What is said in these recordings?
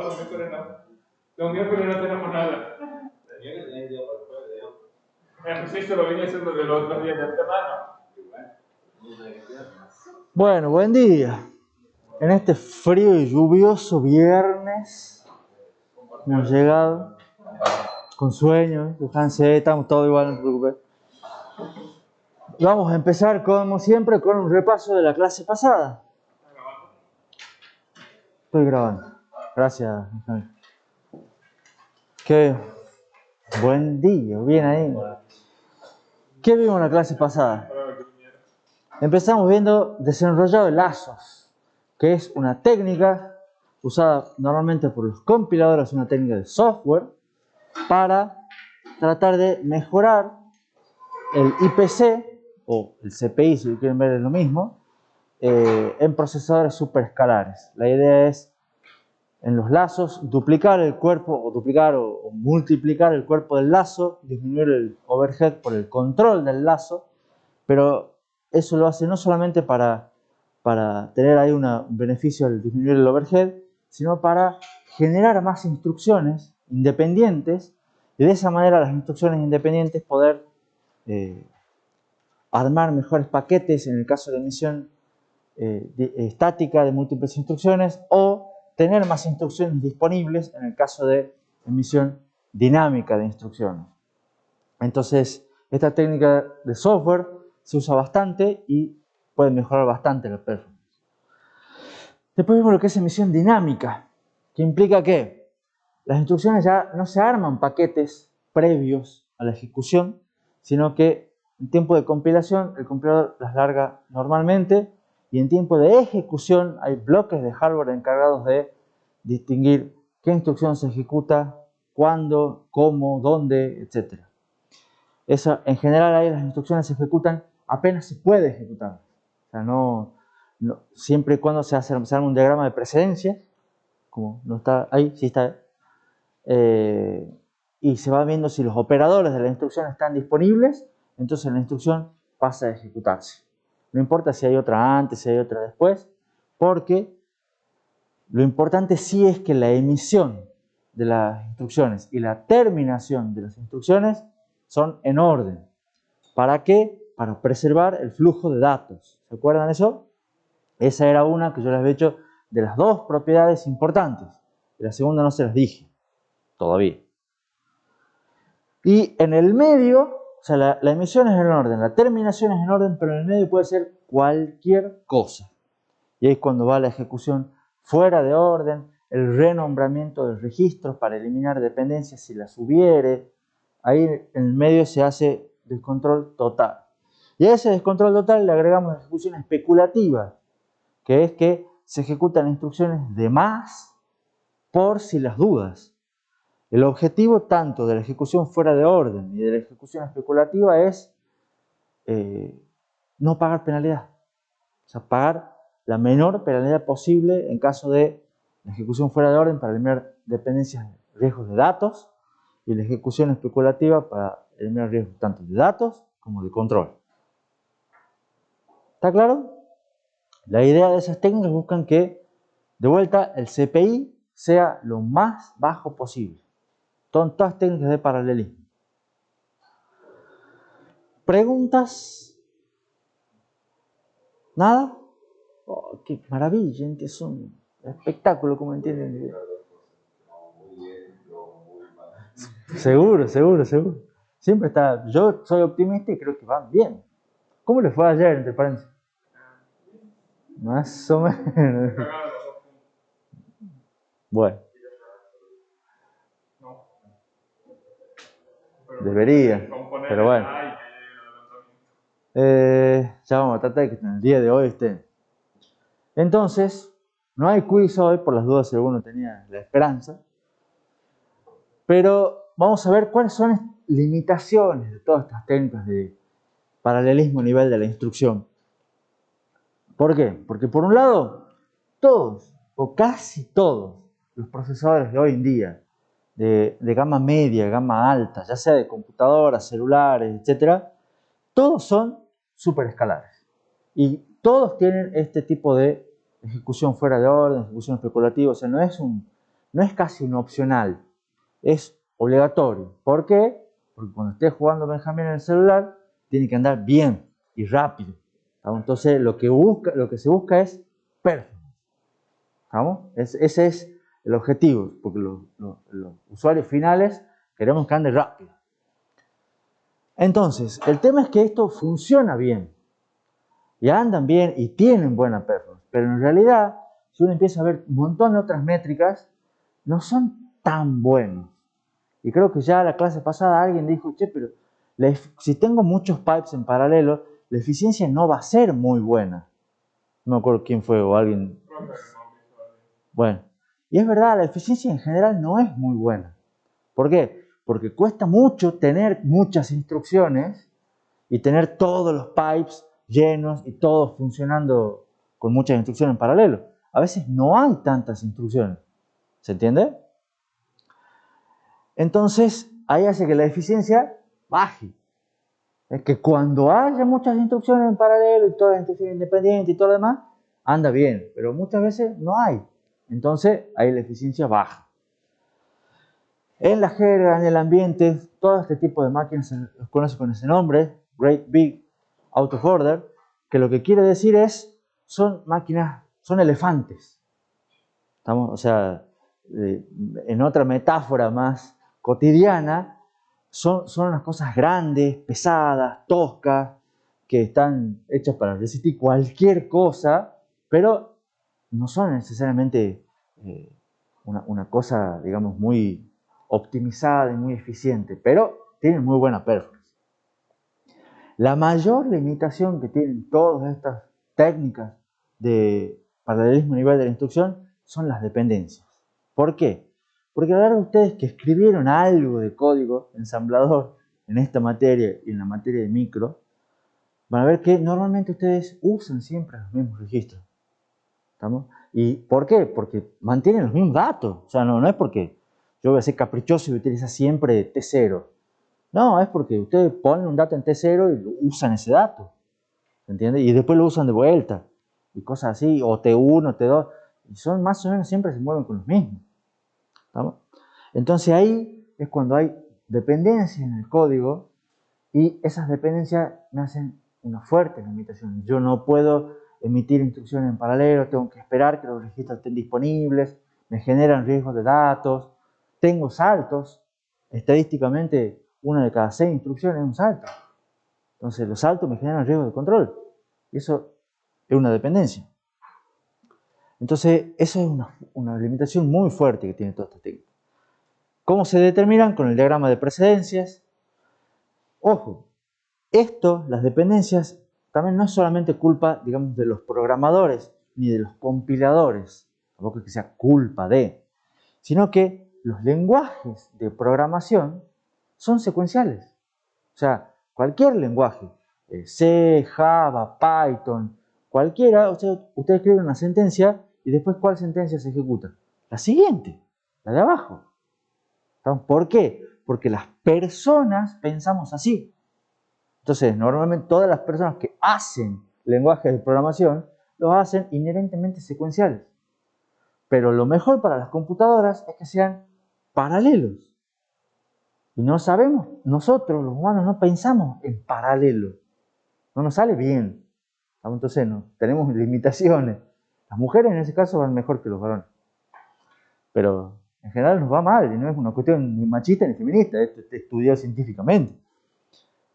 los miércoles no. Los miércoles no tenemos nada. Sí, se lo vine haciendo de los otros días de semana. Bueno, buen día. En este frío y lluvioso viernes hemos llegado con sueño, descansé, estamos todos igual, no se preocupen. Vamos a empezar como siempre con un repaso de la clase pasada. Estoy grabando. Gracias, Jaime. Qué buen día, bien ahí. ¿Qué vimos en la clase pasada? Empezamos viendo desenrollado de lazos, que es una técnica usada normalmente por los compiladores, una técnica de software, para tratar de mejorar el IPC, o el CPI si quieren ver es lo mismo, en procesadores superescalares. La idea es, en los lazos, duplicar el cuerpo, o duplicar o multiplicar el cuerpo del lazo, disminuir el overhead por el control del lazo, pero eso lo hace no solamente para tener ahí un beneficio al disminuir el overhead, sino para generar más instrucciones independientes y de esa manera las instrucciones independientes poder armar mejores paquetes en el caso de emisión estática de múltiples instrucciones o tener más instrucciones disponibles en el caso de emisión dinámica de instrucciones. Entonces, esta técnica de software se usa bastante y puede mejorar bastante la performance. Después vemos lo que es emisión dinámica, que implica que las instrucciones ya no se arman paquetes previos a la ejecución, sino que en tiempo de compilación el compilador las larga normalmente y en tiempo de ejecución hay bloques de hardware encargados de distinguir qué instrucción se ejecuta, cuándo, cómo, dónde, etc. Eso, en general ahí las instrucciones se ejecutan apenas se puede ejecutar. O sea, no, siempre y cuando se arma un diagrama de precedencia, como no está ahí, sí está, y se va viendo si los operadores de la instrucción están disponibles, entonces la instrucción pasa a ejecutarse. No importa si hay otra antes, si hay otra después, porque lo importante sí es que la emisión de las instrucciones y la terminación de las instrucciones son en orden. ¿Para qué? Para preservar el flujo de datos. ¿Se acuerdan eso? Esa era una que yo les había dicho de las dos propiedades importantes. La segunda no se las dije todavía. Y en el medio, o sea, la emisión es en orden, la terminación es en orden, pero en el medio puede ser cualquier cosa. Y ahí es cuando va la ejecución fuera de orden, el renombramiento de registros para eliminar dependencias si las hubiere. Ahí en el medio se hace descontrol total. Y a ese descontrol total le agregamos ejecución especulativa, que es que se ejecutan instrucciones de más por si las dudas. El objetivo tanto de la ejecución fuera de orden y de la ejecución especulativa es no pagar penalidad. O sea, pagar la menor penalidad posible en caso de la ejecución fuera de orden para eliminar dependencias, riesgos de datos, y la ejecución especulativa para eliminar riesgos tanto de datos como de control. ¿Está claro? La idea de esas técnicas buscan que, de vuelta, el CPI sea lo más bajo posible. Son todas técnicas de paralelismo. ¿Preguntas? ¿Nada? Oh, qué maravilla, es un espectáculo, como entienden. Seguro. Siempre está, yo soy optimista y creo que van bien. ¿Cómo les fue ayer, entre paréntesis? Más o menos. Bueno. Debería, pero bueno. Ya vamos a tratar de que en el día de hoy estén. Entonces, no hay quiz hoy, por las dudas si alguno tenía la esperanza. Pero vamos a ver cuáles son las limitaciones de todas estas técnicas de paralelismo a nivel de la instrucción. ¿Por qué? Porque por un lado, todos, o casi todos, los procesadores de hoy en día, de gama media, gama alta, ya sea de computadoras, celulares, etc., todos son superescalares. Y todos tienen este tipo de ejecución fuera de orden, ejecución especulativa. O sea, no es no es casi un opcional, es obligatorio. ¿Por qué? Porque cuando esté jugando Benjamín en el celular, tiene que andar bien y rápido. ¿Estamos? Entonces lo que se busca es performance. ¿Estamos? Ese es el objetivo, porque los usuarios finales queremos que ande rápido. Entonces, el tema es que esto funciona bien, y andan bien y tienen buena performance, pero en realidad, si uno empieza a ver un montón de otras métricas, no son tan buenos. Y creo que ya la clase pasada alguien dijo, che, pero si tengo muchos pipes en paralelo, la eficiencia no va a ser muy buena. No me acuerdo quién fue o alguien. Bueno, y es verdad, la eficiencia en general no es muy buena. ¿Por qué? Porque cuesta mucho tener muchas instrucciones y tener todos los pipes llenos y todos funcionando con muchas instrucciones en paralelo. A veces no hay tantas instrucciones. ¿Se entiende? Entonces, ahí hace que la eficiencia baje. Es que cuando haya muchas instrucciones en paralelo y todas las instrucciones independientes y todo lo demás, anda bien, pero muchas veces no hay. Entonces, ahí la eficiencia baja. En la jerga, en el ambiente, todo este tipo de máquinas se los conoce con ese nombre, Great Big Out of Order, que lo que quiere decir es, son máquinas, son elefantes. ¿Estamos? O sea, en otra metáfora más cotidiana, son unas cosas grandes, pesadas, toscas, que están hechas para resistir cualquier cosa, pero no son necesariamente una cosa, digamos, muy optimizada y muy eficiente, pero tienen muy buena performance. La mayor limitación que tienen todas estas técnicas de paralelismo a nivel de la instrucción son las dependencias. ¿Por qué? Porque a la larga ustedes que escribieron algo de código ensamblador en esta materia y en la materia de micro, van a ver que normalmente ustedes usan siempre los mismos registros. ¿Estamos? ¿Y por qué? Porque mantienen los mismos datos. O sea, no es porque yo voy a ser caprichoso y utiliza siempre T0. No, es porque ustedes ponen un dato en T0 y usan ese dato. ¿Se entiende? Y después lo usan de vuelta. Y cosas así, o T1, T2. Y son más o menos siempre se mueven con los mismos. ¿Estamos? Entonces ahí es cuando hay dependencias en el código y esas dependencias me hacen una fuerte limitación. Yo no puedo emitir instrucciones en paralelo, tengo que esperar que los registros estén disponibles, me generan riesgos de datos, tengo saltos, estadísticamente una de cada 6 instrucciones es un salto. Entonces los saltos me generan riesgos de control y eso es una dependencia. Entonces eso es una limitación muy fuerte que tiene toda esta técnica. ¿Cómo se determinan? Con el diagrama de precedencias. Ojo, las dependencias, también no es solamente culpa, digamos, de los programadores ni de los compiladores, tampoco es que sea culpa de, sino que los lenguajes de programación son secuenciales. O sea, cualquier lenguaje, C, Java, Python, cualquiera, usted escribe una sentencia y después ¿cuál sentencia se ejecuta? La siguiente, la de abajo. ¿Por qué? Porque las personas pensamos así. Entonces, normalmente todas las personas que hacen lenguajes de programación los hacen inherentemente secuenciales. Pero lo mejor para las computadoras es que sean paralelos. Y no sabemos, nosotros los humanos no pensamos en paralelo. No nos sale bien. Entonces tenemos limitaciones. Las mujeres en ese caso van mejor que los varones. Pero en general nos va mal y no es una cuestión ni machista ni feminista. Esto está estudiado científicamente.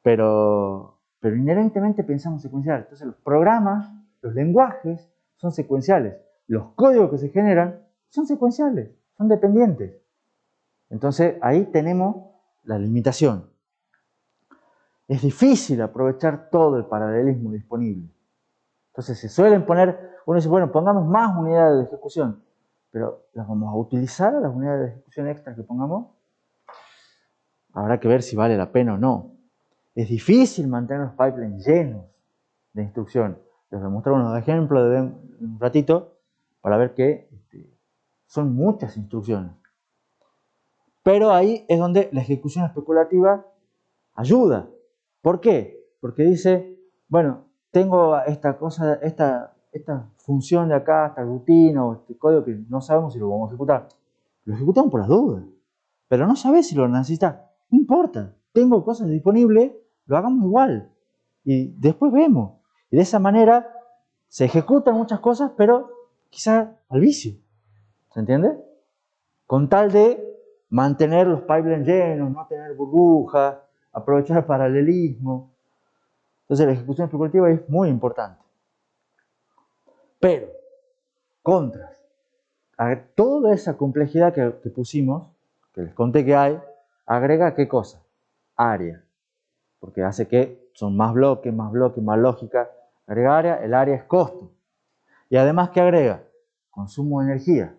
Pero inherentemente pensamos secuencial. Entonces los programas, los lenguajes son secuenciales. Los códigos que se generan son secuenciales, son dependientes. Entonces ahí tenemos la limitación. Es difícil aprovechar todo el paralelismo disponible. Entonces se suelen poner, uno dice, bueno, pongamos más unidades de ejecución, pero ¿las vamos a utilizar a las unidades de ejecución extras que pongamos? Habrá que ver si vale la pena o no. Es difícil mantener los pipelines llenos de instrucciones. Les voy a mostrar unos ejemplos de un ratito para ver que son muchas instrucciones. Pero ahí es donde la ejecución especulativa ayuda. ¿Por qué? Porque dice, bueno, tengo esta cosa, esta función de acá, esta rutina o este código que no sabemos si lo vamos a ejecutar. lo ejecutamos por las dudas. Pero no sabes si lo necesitas. No importa. Tengo cosas disponibles, lo hagamos igual. Y después vemos. Y de esa manera se ejecutan muchas cosas, pero quizás al vicio. ¿Se entiende? Con tal de mantener los pipelines llenos, no tener burbujas, aprovechar el paralelismo. Entonces la ejecución especulativa es muy importante. Pero, contras. Toda esa complejidad que pusimos, que les conté que hay, agrega ¿qué cosa? Área. Porque hace que son más bloques, más lógica. Agrega área, el área es costo. Y además, ¿qué agrega? Consumo de energía.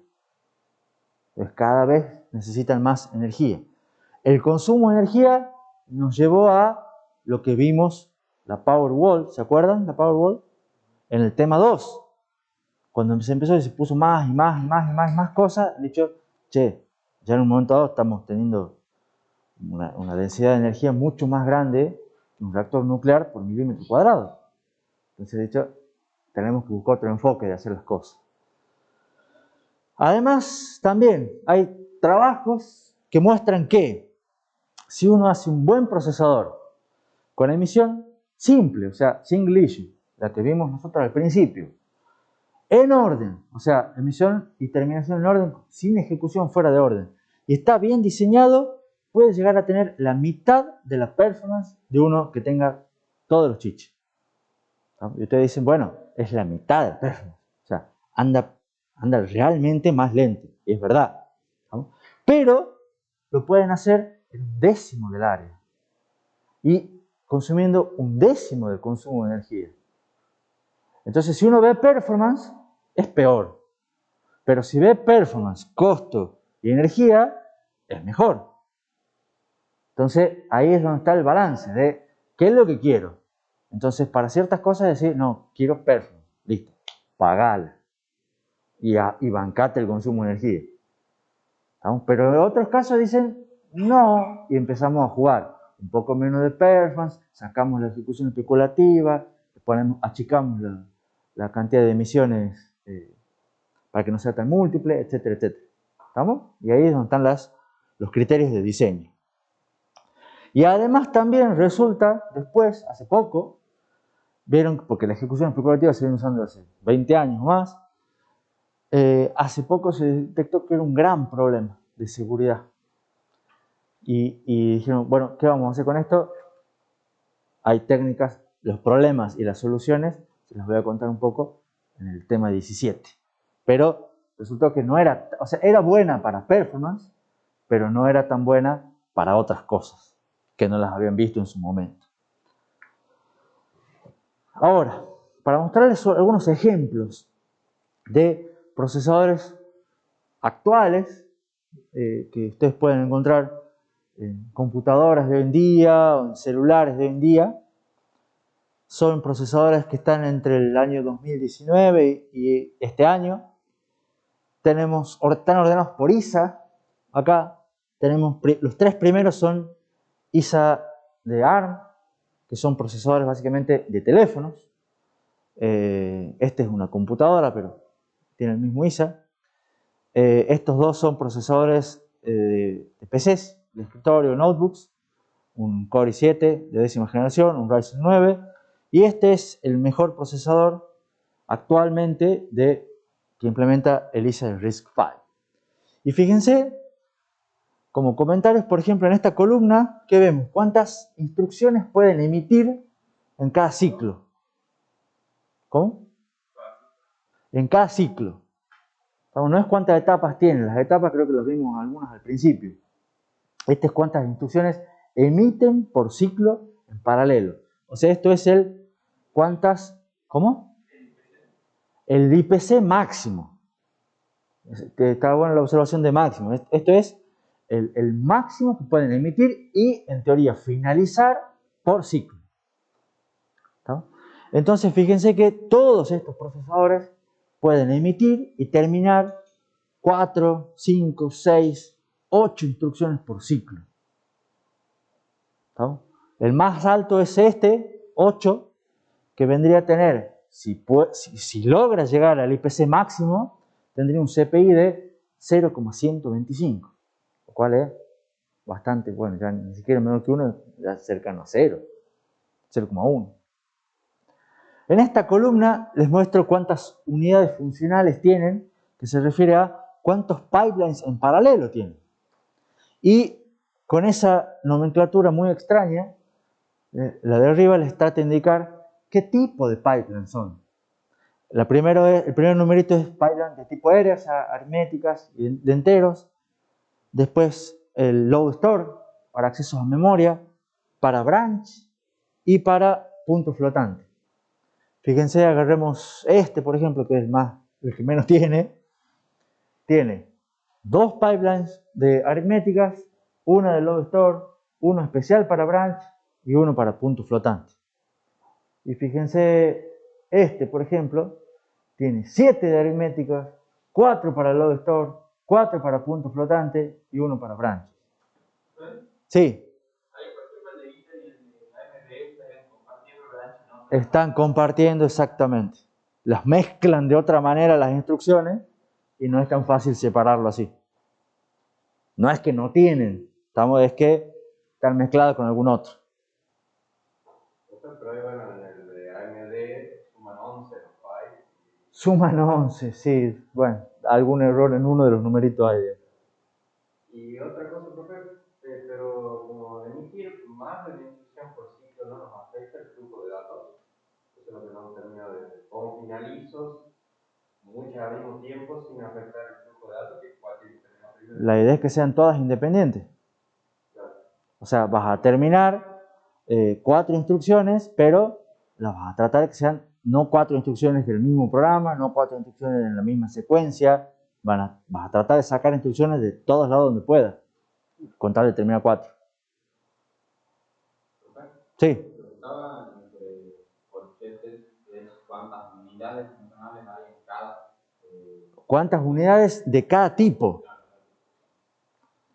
Entonces cada vez necesitan más energía. El consumo de energía nos llevó a lo que vimos, la Powerwall, ¿se acuerdan? La Powerwall, en el tema 2. Cuando se empezó y se puso más y más cosas, dicho, che, ya en un momento dado estamos teniendo una densidad de energía mucho más grande que un reactor nuclear por milímetro cuadrado. Entonces, de hecho, tenemos que buscar otro enfoque de hacer las cosas. Además, también hay trabajos que muestran que si uno hace un buen procesador con emisión simple, o sea, single issue, la que vimos nosotros al principio, en orden, o sea, emisión y terminación en orden, sin ejecución fuera de orden, y está bien diseñado, puede llegar a tener la mitad de la performance de uno que tenga todos los chiches. Y ustedes dicen, bueno, es la mitad de la performance, o sea, anda realmente más lento, y es verdad. ¿No? Pero lo pueden hacer en un décimo del área y consumiendo un décimo del consumo de energía. Entonces, si uno ve performance, es peor. Pero si ve performance, costo y energía, es mejor. Entonces, ahí es donde está el balance de qué es lo que quiero. Entonces, para ciertas cosas decir, no, quiero performance, listo, pagala. Y bancate el consumo de energía. ¿Estamos? Pero en otros casos dicen, no, y empezamos a jugar. Un poco menos de performance, sacamos la ejecución especulativa, achicamos la cantidad de emisiones para que no sea tan múltiple, etcétera, etcétera. ¿Estamos? Y ahí es donde están los criterios de diseño. Y además también resulta, después, hace poco, vieron, porque la ejecución especulativa se viene usando hace 20 años o más, hace poco se detectó que era un gran problema de seguridad. Y dijeron, bueno, ¿qué vamos a hacer con esto? Hay técnicas, los problemas y las soluciones, se las voy a contar un poco en el tema 17. Pero resultó que no era, o sea, era buena para performance, pero no era tan buena para otras cosas que no las habían visto en su momento. Ahora, para mostrarles algunos ejemplos de procesadores actuales que ustedes pueden encontrar en computadoras de hoy en día o en celulares de hoy en día, son procesadores que están entre el año 2019 y este año. Están ordenados por ISA. Acá tenemos los tres primeros son ISA de ARM, que son procesadores básicamente de teléfonos. Este es una computadora, pero tiene el mismo ISA. Estos dos son procesadores de PCs, de escritorio, notebooks. Un Core i7 de 10ª generación, un Ryzen 9. Y este es el mejor procesador actualmente que implementa el ISA de RISC-V. Y fíjense, como comentarios, por ejemplo, en esta columna, ¿qué vemos? ¿Cuántas instrucciones pueden emitir en cada ciclo? ¿Cómo? En cada ciclo. No es cuántas etapas tienen. Las etapas creo que las vimos algunas al principio. Este es cuántas instrucciones emiten por ciclo en paralelo. O sea, esto es ¿cómo? El IPC máximo. Está buena la observación de máximo. Esto es el máximo que pueden emitir y, en teoría, finalizar por ciclo. ¿Está? Entonces, fíjense que todos estos procesadores pueden emitir y terminar 4, 5, 6, 8 instrucciones por ciclo. ¿Está? El más alto es este, 8, que vendría a tener, si logra llegar al IPC máximo, tendría un CPI de 0,125, lo cual es bastante, bueno, ya ni siquiera menor que 1, ya cercano a 0, 0,1. En esta columna les muestro cuántas unidades funcionales tienen, que se refiere a cuántos pipelines en paralelo tienen. Y con esa nomenclatura muy extraña, la de arriba les trata de indicar qué tipo de pipeline son. El primer numerito es pipeline de tipo area, o sea, aritméticas y de enteros. Después el load store para accesos a memoria, para branch y para punto flotante. Fíjense, agarremos este, por ejemplo, que es el que menos tiene. Tiene 2 pipelines de aritméticas, una de load store, uno especial para branch y uno para punto flotante. Y fíjense, este, por ejemplo, tiene 7 de aritméticas, 4 para load store, 4 para punto flotante y 1 para branch. Sí. Están compartiendo exactamente. Las mezclan de otra manera las instrucciones y no es tan fácil separarlo así. No es que no tienen, es que están mezclados con algún otro. Pero ahí, bueno, en el de AMD suman 11 los bytes. Suman 11, sí. Bueno, algún error en uno de los numeritos ahí. Y otra cosa, profe, pero como emitir más de una instrucción por ciclo no nos afecta el flujo de datos. Eso es lo que no hemos terminado de ver. Con finalizos, muchas al mismo tiempo, sin afectar el flujo de datos, que es cualquier tenemos primero. La idea es que sean todas independientes. Claro. O sea, vas a terminar 4 instrucciones, pero las vas a tratar de que sean no 4 instrucciones del mismo programa, no 4 instrucciones en la misma secuencia. Vas a tratar de sacar instrucciones de todos lados donde puedas, con tal de terminar 4. Sí. Preguntaba entre corchetes cuántas unidades funcionales hay en cada. ¿Cuántas unidades de cada tipo?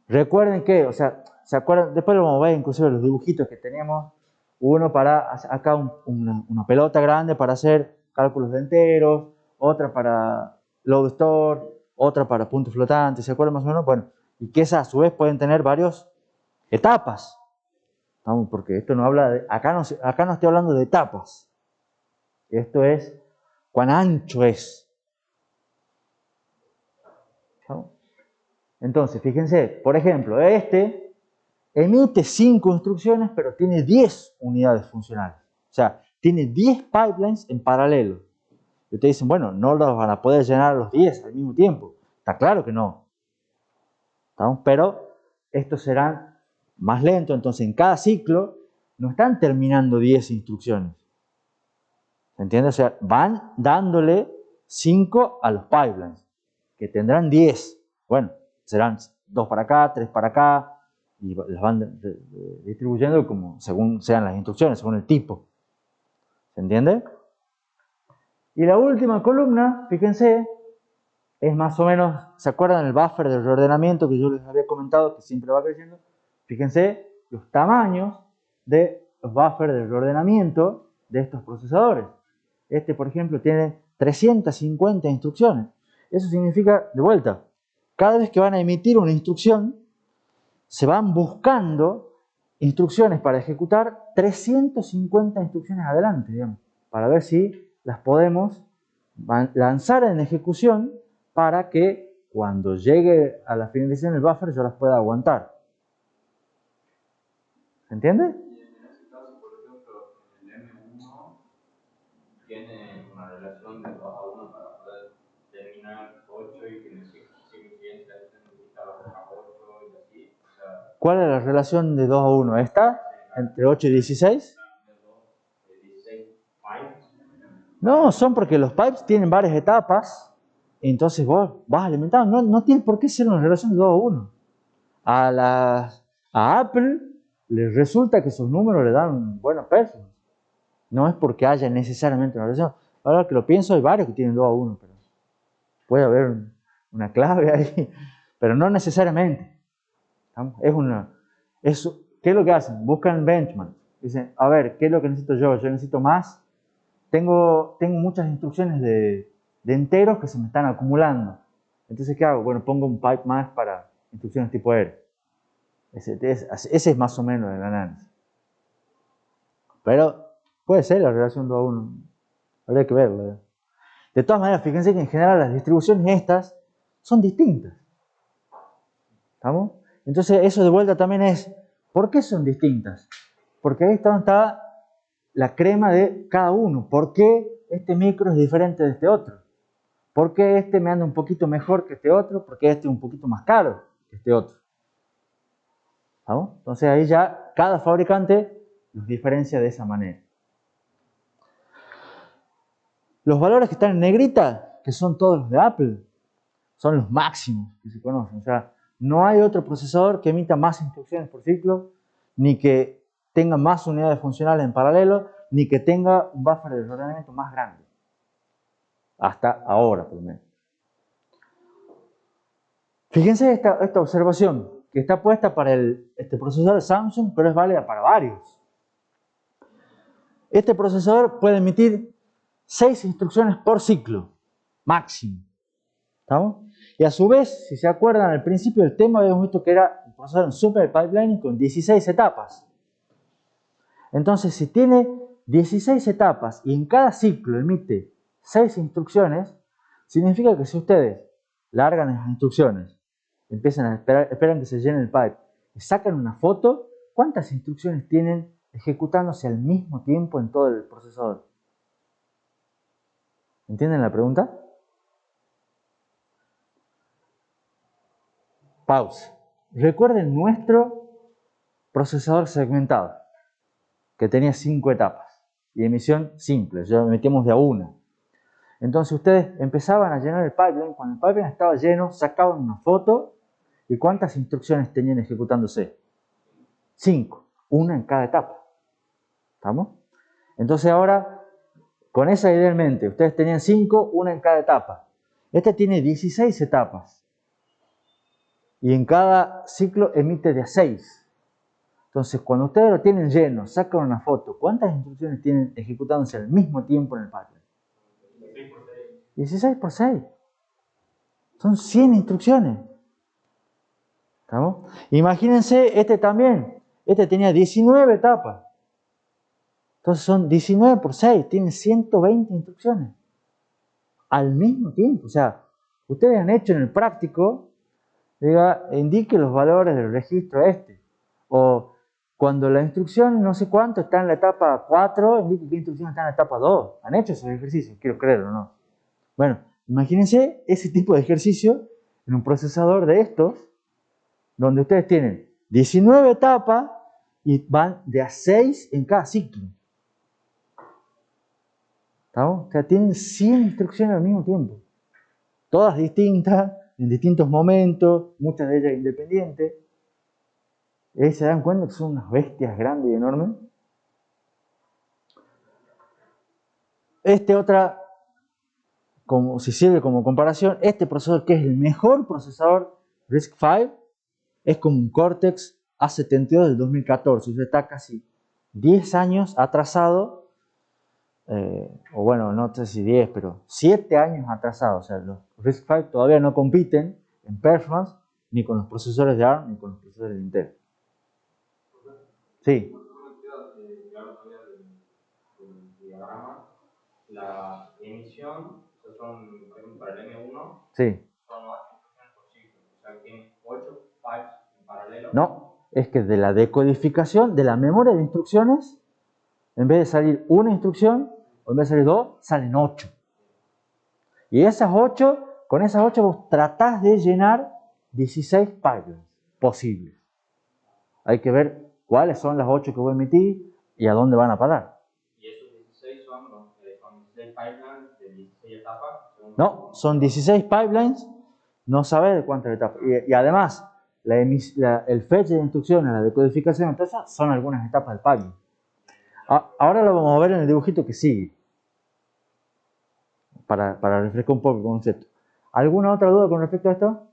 Recuerden que, o sea, ¿se acuerdan? Después lo vamos a ver inclusive los dibujitos que teníamos. Uno para acá una pelota grande para hacer cálculos de enteros, otra para load store, otra para puntos flotantes, ¿se acuerdan más o menos? Bueno, y que esas a su vez pueden tener varias etapas. Vamos, porque esto no habla de, acá no estoy hablando de etapas. Esto es cuán ancho es. ¿No? Entonces, fíjense, por ejemplo, este emite 5 instrucciones, pero tiene 10 unidades funcionales. O sea, tiene 10 pipelines en paralelo. Y ustedes dicen, bueno, no los van a poder llenar los 10 al mismo tiempo. Está claro que no. ¿Estamos? Pero estos serán más lentos, entonces en cada ciclo no están terminando 10 instrucciones. ¿Se entiende? O sea, van dándole 5 a los pipelines, que tendrán 10. Bueno, serán 2 para acá, 3 para acá, y las van distribuyendo como según sean las instrucciones, según el tipo. ¿Se entiende? Y la última columna, fíjense, es más o menos, ¿se acuerdan el buffer del reordenamiento que yo les había comentado que siempre va creciendo? Fíjense los tamaños de los buffers de reordenamiento de estos procesadores. Este, por ejemplo, tiene 350 instrucciones. Eso significa, de vuelta, cada vez que van a emitir una instrucción, se van buscando instrucciones para ejecutar 350 instrucciones adelante, digamos, para ver si las podemos lanzar en ejecución para que cuando llegue a la finalización del buffer yo las pueda aguantar. ¿Se entiende? Y en ese caso, por ejemplo, el M1 tiene una relación de 2 a 1 para poder terminar 8 y que en el ciclo siguiente necesita los otros 8 y así. O sea, ¿cuál es la relación de 2 a 1? ¿Esta? ¿Entre 8 y 16? 16 pipes. No, son porque los pipes tienen varias etapas. Entonces vos vas alimentando. No tiene por qué ser una relación de 2 a 1. A Apple les resulta que esos números le dan buenos pesos. No es porque haya necesariamente una relación. Ahora que lo pienso, hay varios que tienen 2 a 1. Pero puede haber una clave ahí. Pero no necesariamente. ¿Qué es lo que hacen? Buscan benchmark. Dicen, a ver, ¿qué es lo que necesito yo? Yo necesito más. Tengo muchas instrucciones de enteros que se me están acumulando. Entonces, ¿qué hago? Bueno, pongo un pipe más para instrucciones tipo R. Ese es más o menos el análisis. Pero puede ser la relación 2 a 1. Habría que verlo. De todas maneras, fíjense que en general las distribuciones estas son distintas. ¿Estamos? Entonces, eso de vuelta también es, ¿por qué son distintas? Porque ahí está la crema de cada uno. ¿Por qué este micro es diferente de este otro? ¿Por qué este me anda un poquito mejor que este otro? ¿Por qué este es un poquito más caro que este otro? ¿Estamos? Entonces ahí ya cada fabricante los diferencia de esa manera. Los valores que están en negrita, que son todos los de Apple, son los máximos que se conocen. O sea, no hay otro procesador que emita más instrucciones por ciclo, ni que tenga más unidades funcionales en paralelo, ni que tenga un buffer de ordenamiento más grande. Hasta ahora, por lo menos. Fíjense esta observación, que está puesta para este procesador de Samsung, pero es válida para varios. Este procesador puede emitir 6 instrucciones por ciclo, máximo. ¿Estamos? Y a su vez, si se acuerdan, al principio del tema habíamos visto que era un procesador en super pipelining con 16 etapas. Entonces, si tiene 16 etapas y en cada ciclo emite 6 instrucciones, significa que si ustedes largan esas instrucciones, empiezan a esperan que se llene el pipe y sacan una foto, ¿cuántas instrucciones tienen ejecutándose al mismo tiempo en todo el procesador? ¿Entienden la pregunta? Pausa. Recuerden nuestro procesador segmentado, que tenía 5 etapas y emisión simple, ya metíamos de a una. Entonces ustedes empezaban a llenar el pipeline, cuando el pipeline estaba lleno, sacaban una foto y ¿cuántas instrucciones tenían ejecutándose? 5, una en cada etapa. ¿Estamos? Entonces ahora, con esa idea en mente, ustedes tenían 5, una en cada etapa. Este tiene 16 etapas. Y en cada ciclo emite de a 6. Entonces, cuando ustedes lo tienen lleno, sacan una foto, ¿cuántas instrucciones tienen ejecutándose al mismo tiempo en el pipeline? 16 por 6. Son 100 instrucciones. ¿Estamos? Imagínense, este también. Este tenía 19 etapas. Entonces son 19 por 6, tiene 120 instrucciones. Al mismo tiempo. O sea, ustedes han hecho en el práctico, diga, indique los valores del registro este. O cuando la instrucción no sé cuánto está en la etapa 4, indique qué instrucción está en la etapa 2. ¿Han hecho esos ejercicios? Quiero creerlo, o no. Bueno, imagínense ese tipo de ejercicio en un procesador de estos, donde ustedes tienen 19 etapas y van de a 6 en cada ciclo. ¿Estamos? O sea, tienen 100 instrucciones al mismo tiempo. Todas distintas, en distintos momentos, muchas de ellas independientes. Y ahí se dan cuenta que son unas bestias grandes y enormes. Como si sirve como comparación, este procesador que es el mejor procesador RISC-V es como un Cortex A72 del 2014. O sea, está casi 10 años atrasado. O bueno, no sé si 10, pero 7 años atrasado. O sea, los RISC-V todavía no compiten en performance ni con los procesadores de ARM ni con los procesadores de Intel. Sí. La emisión, son, por ejemplo, para el M1, Sí. son 8 instrucciones por ciclo. O sea, que tiene 8 pipes en paralelo. No, es que de la decodificación, de la memoria de instrucciones, en vez de salir una instrucción, o en vez de salir 2, salen 8. Y esas 8, con esas 8 vos tratás de llenar 16 pipelines posibles. Hay que ver cuáles son las 8 que voy a emitir y a dónde van a parar. ¿Y esos 16 son 16 pipelines de 16 etapas? No, son 16 pipelines, no sabes de cuántas etapas. Y además, el fetch de instrucciones, la decodificación, entonces son algunas etapas del pipeline. Ahora lo vamos a ver en el dibujito que sigue. Para refrescar un poco el concepto. ¿Alguna otra duda con respecto a esto?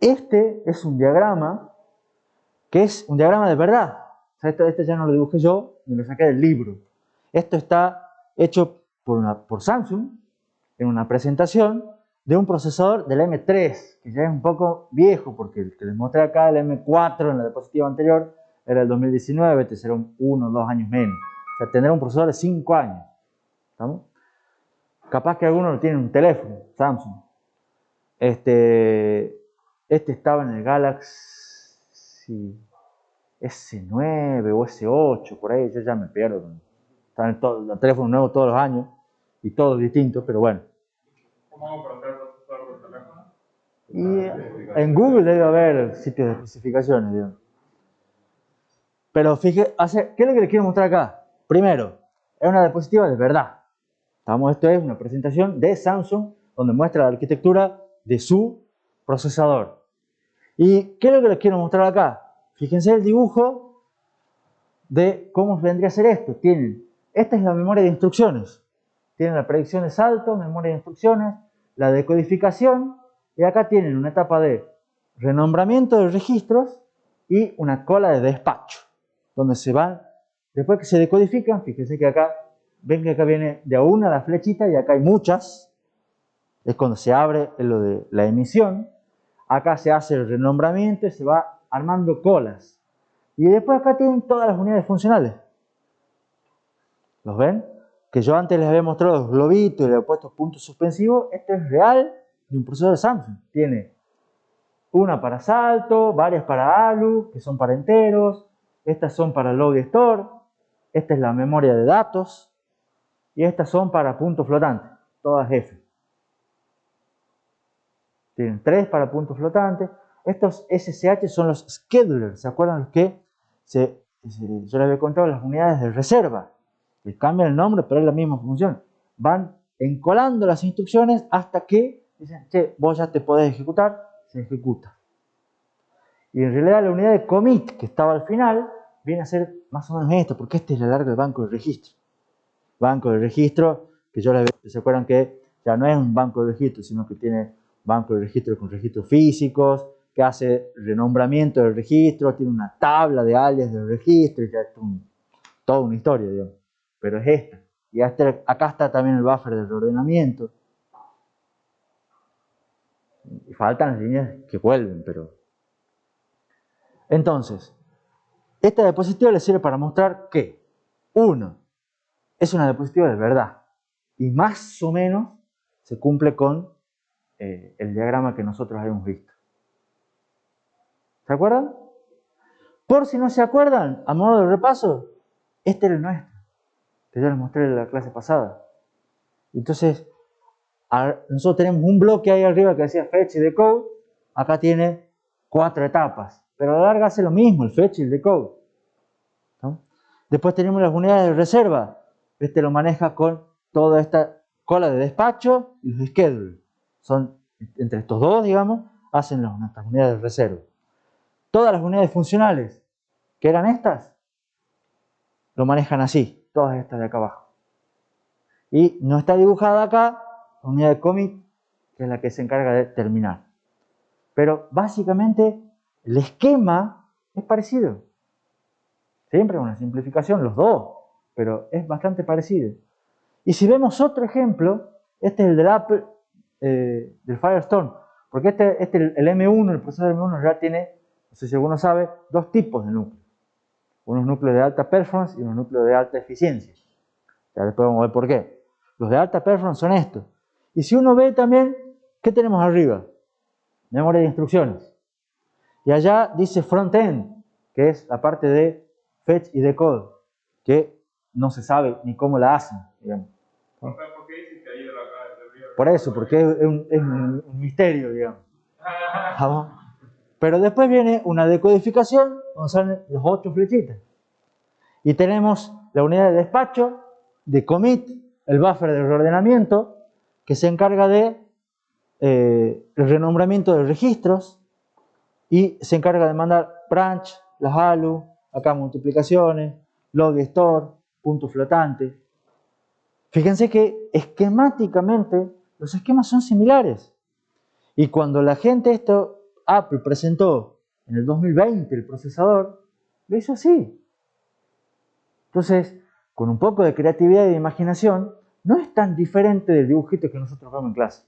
Este es un diagrama que es un diagrama de verdad. O sea, este ya no lo dibujé yo, ni lo saqué del libro. Esto está hecho por Samsung en una presentación de un procesador del M3, que ya es un poco viejo, porque el que les mostré acá, el M4 en la diapositiva anterior, era el 2019, este será 1 o 2 años menos. O sea, tendrá un procesador de 5 años. ¿Estamos? Capaz que alguno lo tiene en un teléfono, Samsung. Este estaba en el Galaxy S9 o S8, por ahí, yo ya me pierdo. Están en los teléfonos nuevos todos los años y todos distintos, pero bueno. ¿Cómo hago para hacer procesador de teléfono? Y en Google debe haber sitios de especificaciones, digamos. Pero fíjate, ¿qué es lo que les quiero mostrar acá? Primero, es una diapositiva de verdad. Esto es una presentación de Samsung donde muestra la arquitectura de su procesador. ¿Y qué es lo que les quiero mostrar acá? Fíjense el dibujo de cómo vendría a ser esto. Esta es la memoria de instrucciones. Tienen la predicción de salto, memoria de instrucciones, la decodificación, y acá tienen una etapa de renombramiento de registros y una cola de despacho, donde se van, después que se decodifican, fíjense que acá, ven que acá viene de a una la flechita y acá hay muchas, es cuando se abre lo de la emisión, acá se hace el renombramiento y se va armando colas. Y después acá tienen todas las unidades funcionales. ¿Los ven? Que yo antes les había mostrado los globitos y le había puesto puntos suspensivos. Esto es real de un procesador Samsung. Tiene una para salto, varias para ALU, que son para enteros. Estas son para load y store. Esta es la memoria de datos. Y estas son para puntos flotantes, todas F. Tienen 3 para puntos flotantes. Estos SSH son los schedulers. ¿Se acuerdan los que yo les había contado las unidades de reserva? Les cambian el nombre, pero es la misma función. Van encolando las instrucciones hasta que dicen, che, vos ya te podés ejecutar, se ejecuta. Y en realidad la unidad de commit que estaba al final viene a ser más o menos esto, porque este es la larga del banco de registro. Banco de registro, que yo les había, ¿se acuerdan que ya no es un banco de registro, sino que tiene banco de registro con registros físicos, que hace renombramiento del registro, tiene una tabla de alias del registro, y ya es toda una historia, digamos. Pero es esta. Y acá está también el buffer del reordenamiento. Y faltan las líneas que vuelven, pero... Entonces, esta diapositiva les sirve para mostrar que, uno, es una diapositiva de verdad. Y más o menos se cumple con el diagrama que nosotros habíamos visto. ¿Se acuerdan? Por si no se acuerdan, a modo de repaso, este era el nuestro, que yo les mostré en la clase pasada. Entonces, nosotros tenemos un bloque ahí arriba que decía fetch y decode. Acá tiene 4 etapas, pero a la larga hace lo mismo, el fetch y el decode. ¿No? Después tenemos las unidades de reserva. Este lo maneja con toda esta cola de despacho y los schedules. Son, entre estos dos, digamos, hacen nuestras unidades de reserva. Todas las unidades funcionales, que eran estas, lo manejan así, todas estas de acá abajo. Y no está dibujada acá la unidad de commit, que es la que se encarga de terminar. Pero básicamente el esquema es parecido. Siempre es una simplificación, los dos, pero es bastante parecido. Y si vemos otro ejemplo, este es el del Apple, del Firestone, porque el M1, el procesador M1 ya tiene, no sé si alguno sabe, dos tipos de núcleos. Unos núcleos de alta performance y unos núcleos de alta eficiencia. Ya después vamos a ver por qué. Los de alta performance son estos. Y si uno ve también, ¿qué tenemos arriba? Memoria de instrucciones. Y allá dice front-end, que es la parte de fetch y decode, que no se sabe ni cómo la hacen, digamos. ¿Por qué dices que ahí de arriba? Por eso, porque es un misterio, digamos. ¿Vamos? Pero después viene una decodificación donde salen los 8 flechitas. Y tenemos la unidad de despacho, de commit, el buffer de reordenamiento, que se encarga de el renombramiento de registros y se encarga de mandar branch, las ALU, acá multiplicaciones, log y store, puntos flotantes. Fíjense que esquemáticamente los esquemas son similares. Y cuando la gente Apple presentó en el 2020 el procesador, lo hizo así. Entonces, con un poco de creatividad y de imaginación, no es tan diferente del dibujito que nosotros vemos en clase.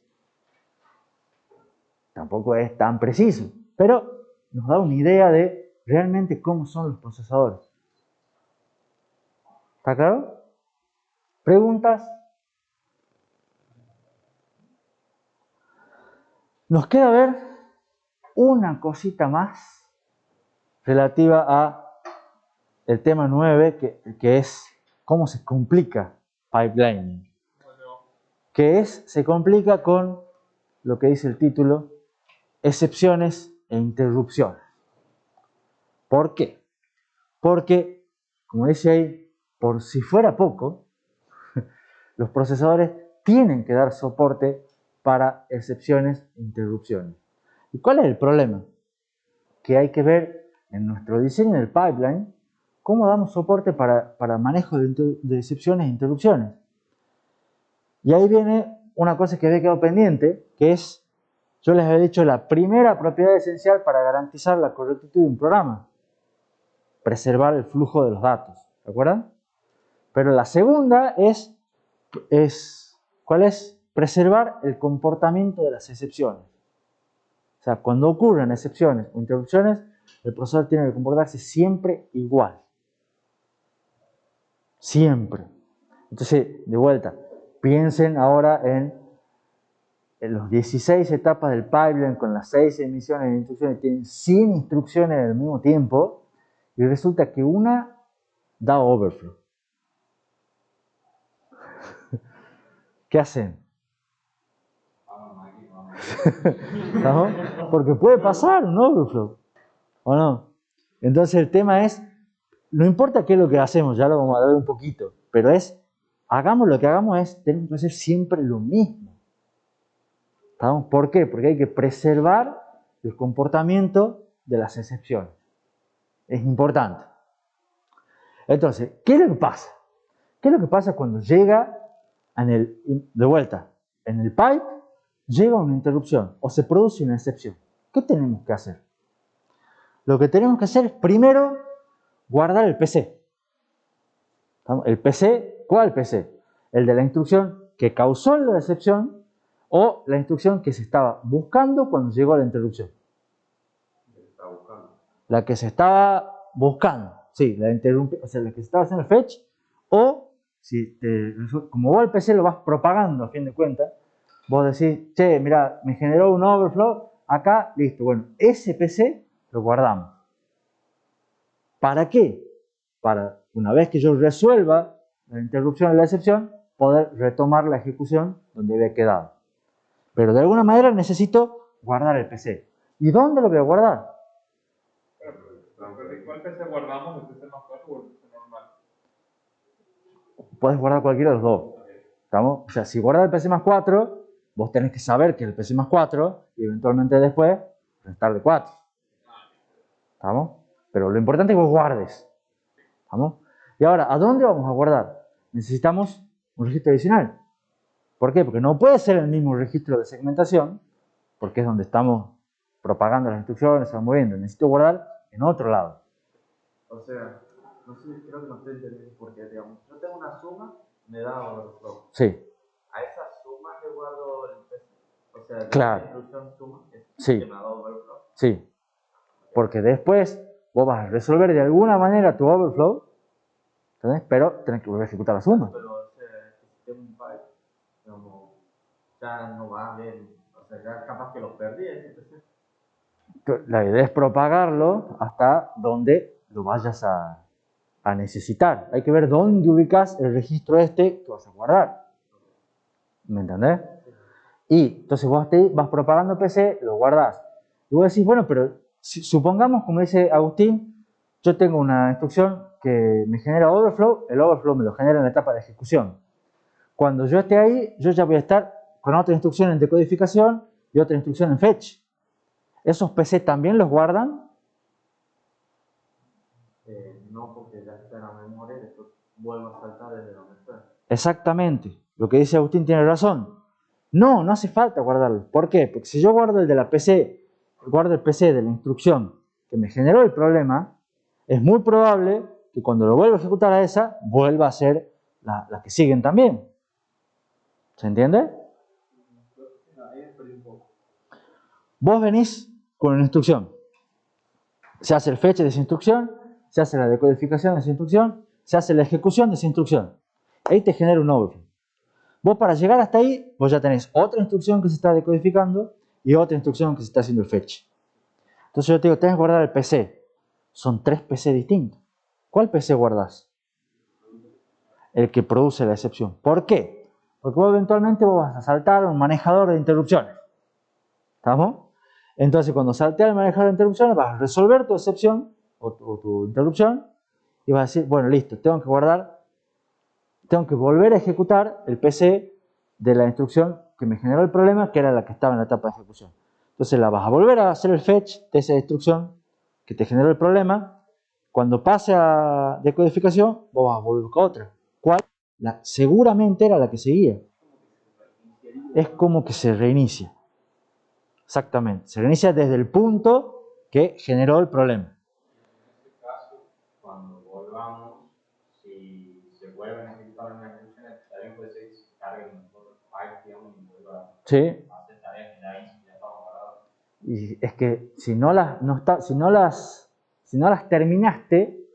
Tampoco es tan preciso, pero nos da una idea de realmente cómo son los procesadores. ¿Está claro? ¿Preguntas? Nos queda ver una cosita más relativa a el tema 9, que es cómo se complica pipelining. Se complica con lo que dice el título, excepciones e interrupciones. ¿Por qué? Porque, como dice ahí, por si fuera poco, los procesadores tienen que dar soporte para excepciones e interrupciones. ¿Y cuál es el problema? Que hay que ver en nuestro diseño del pipeline cómo damos soporte para manejo de excepciones e interrupciones. Y ahí viene una cosa que había quedado pendiente, que es, yo les había dicho, la primera propiedad esencial para garantizar la correctitud de un programa. Preservar el flujo de los datos. ¿De acuerdo? Pero la segunda ¿cuál es? Preservar el comportamiento de las excepciones. O sea, cuando ocurren excepciones o interrupciones, el procesador tiene que comportarse siempre igual. Siempre. Entonces, de vuelta, piensen ahora en los 16 etapas del pipeline con las 6 emisiones de instrucciones, tienen 100 instrucciones al mismo tiempo y resulta que una da overflow. ¿Qué hacen? ¿No? Porque puede pasar un overflow, ¿o no? Entonces el tema es, no importa qué es lo que hacemos, ya lo vamos a ver un poquito, pero hagamos lo que hagamos, tenemos que hacer siempre lo mismo. ¿Estamos? ¿Por qué? Porque hay que preservar el comportamiento de las excepciones. Es importante. Entonces, ¿qué es lo que pasa? ¿Qué es lo que pasa cuando llega de vuelta, en el pipe, llega una interrupción o se produce una excepción? ¿Qué tenemos que hacer? Lo que tenemos que hacer es primero guardar el PC. El PC, ¿cuál PC? El de la instrucción que causó la excepción o la instrucción que se estaba buscando cuando llegó a la interrupción. La que se estaba buscando. Sí, la que se estaba haciendo el fetch, o como vos el PC lo vas propagando a fin de cuentas, vos decís, che, mira, me generó un overflow, acá, listo, bueno, ese PC lo guardamos. ¿Para qué? Para, una vez que yo resuelva la interrupción y la excepción, poder retomar la ejecución donde había quedado. Pero de alguna manera necesito guardar el PC. ¿Y dónde lo voy a guardar? ¿Cuál PC guardamos? ¿El PC más fuerte o el PC normal? Puedes guardar cualquiera de los dos. ¿Estamos? O sea, si guardas el PC más 4, vos tenés que saber que es el PC más 4 y eventualmente después restarle 4. ¿Estamos? Pero lo importante es que vos guardes. ¿Estamos? Y ahora, ¿a dónde vamos a guardar? Necesitamos un registro adicional. ¿Por qué? Porque no puede ser el mismo registro de segmentación, porque es donde estamos propagando las instrucciones, se van moviendo. Necesito guardar en otro lado. O sea, no sé, creo que no estoy entendiendo porque, digamos, yo tengo una suma, me da overflow. Sí. A esa suma le guardo el PC. O sea, claro. La instrucción suma es sí. que me da overflow. Sí. Porque después vos vas a resolver de alguna manera tu overflow, ¿entendés? Pero tenés que volver a ejecutar la suma. Pero, o sea, si tengo un pipe, digamos, ya no va bien. O sea, ya capaz que lo perdí ese PC. La idea es propagarlo hasta donde lo vayas a necesitar. Hay que ver dónde ubicas el registro que vas a guardar. ¿Me entendés? Y entonces vos vas propagando PC, lo guardás. Y vos decís, bueno, pero supongamos, como dice Agustín, yo tengo una instrucción que me genera overflow, el overflow me lo genera en la etapa de ejecución. Cuando yo esté ahí, yo ya voy a estar con otra instrucción en decodificación y otra instrucción en fetch. ¿Esos PC también los guardan? No, porque ya está en la memoria y después vuelvo a saltar desde donde está. Exactamente. Lo que dice Agustín tiene razón. No hace falta guardarlo. ¿Por qué? Porque si yo guardo el de la PC, guardo el PC de la instrucción que me generó el problema, es muy probable que cuando lo vuelva a ejecutar a esa, vuelva a ser la que siguen también. ¿Se entiende? Vos venís con una instrucción. Se hace el fetch de esa instrucción, se hace la decodificación de esa instrucción, se hace la ejecución de esa instrucción. Ahí te genera un overflow. Vos para llegar hasta ahí, vos ya tenés otra instrucción que se está decodificando y otra instrucción que se está haciendo el fetch. Entonces yo te digo, tenés que guardar el PC. Son 3 PC distintos. ¿Cuál PC guardás? El que produce la excepción. ¿Por qué? Porque vos eventualmente vos vas a saltar un manejador de interrupciones. ¿Estamos? Entonces cuando salteas el manejador de interrupciones vas a resolver tu excepción o tu interrupción y vas a decir, bueno, listo, tengo que volver a ejecutar el PC de la instrucción que me generó el problema, que era la que estaba en la etapa de ejecución. Entonces la vas a volver a hacer el fetch de esa instrucción que te generó el problema. Cuando pase a decodificación, vos vas a volver con otra. ¿Cuál? Seguramente era la que seguía. Es como que se reinicia. Exactamente. Se reinicia desde el punto que generó el problema. En este caso, cuando volvamos, si se vuelven a ejecutar las instrucciones, también puede ser que se carguen por pipe, digamos, y vuelva Sí. a hacer tareas que ya estaban paradas. Y es que si no las terminaste,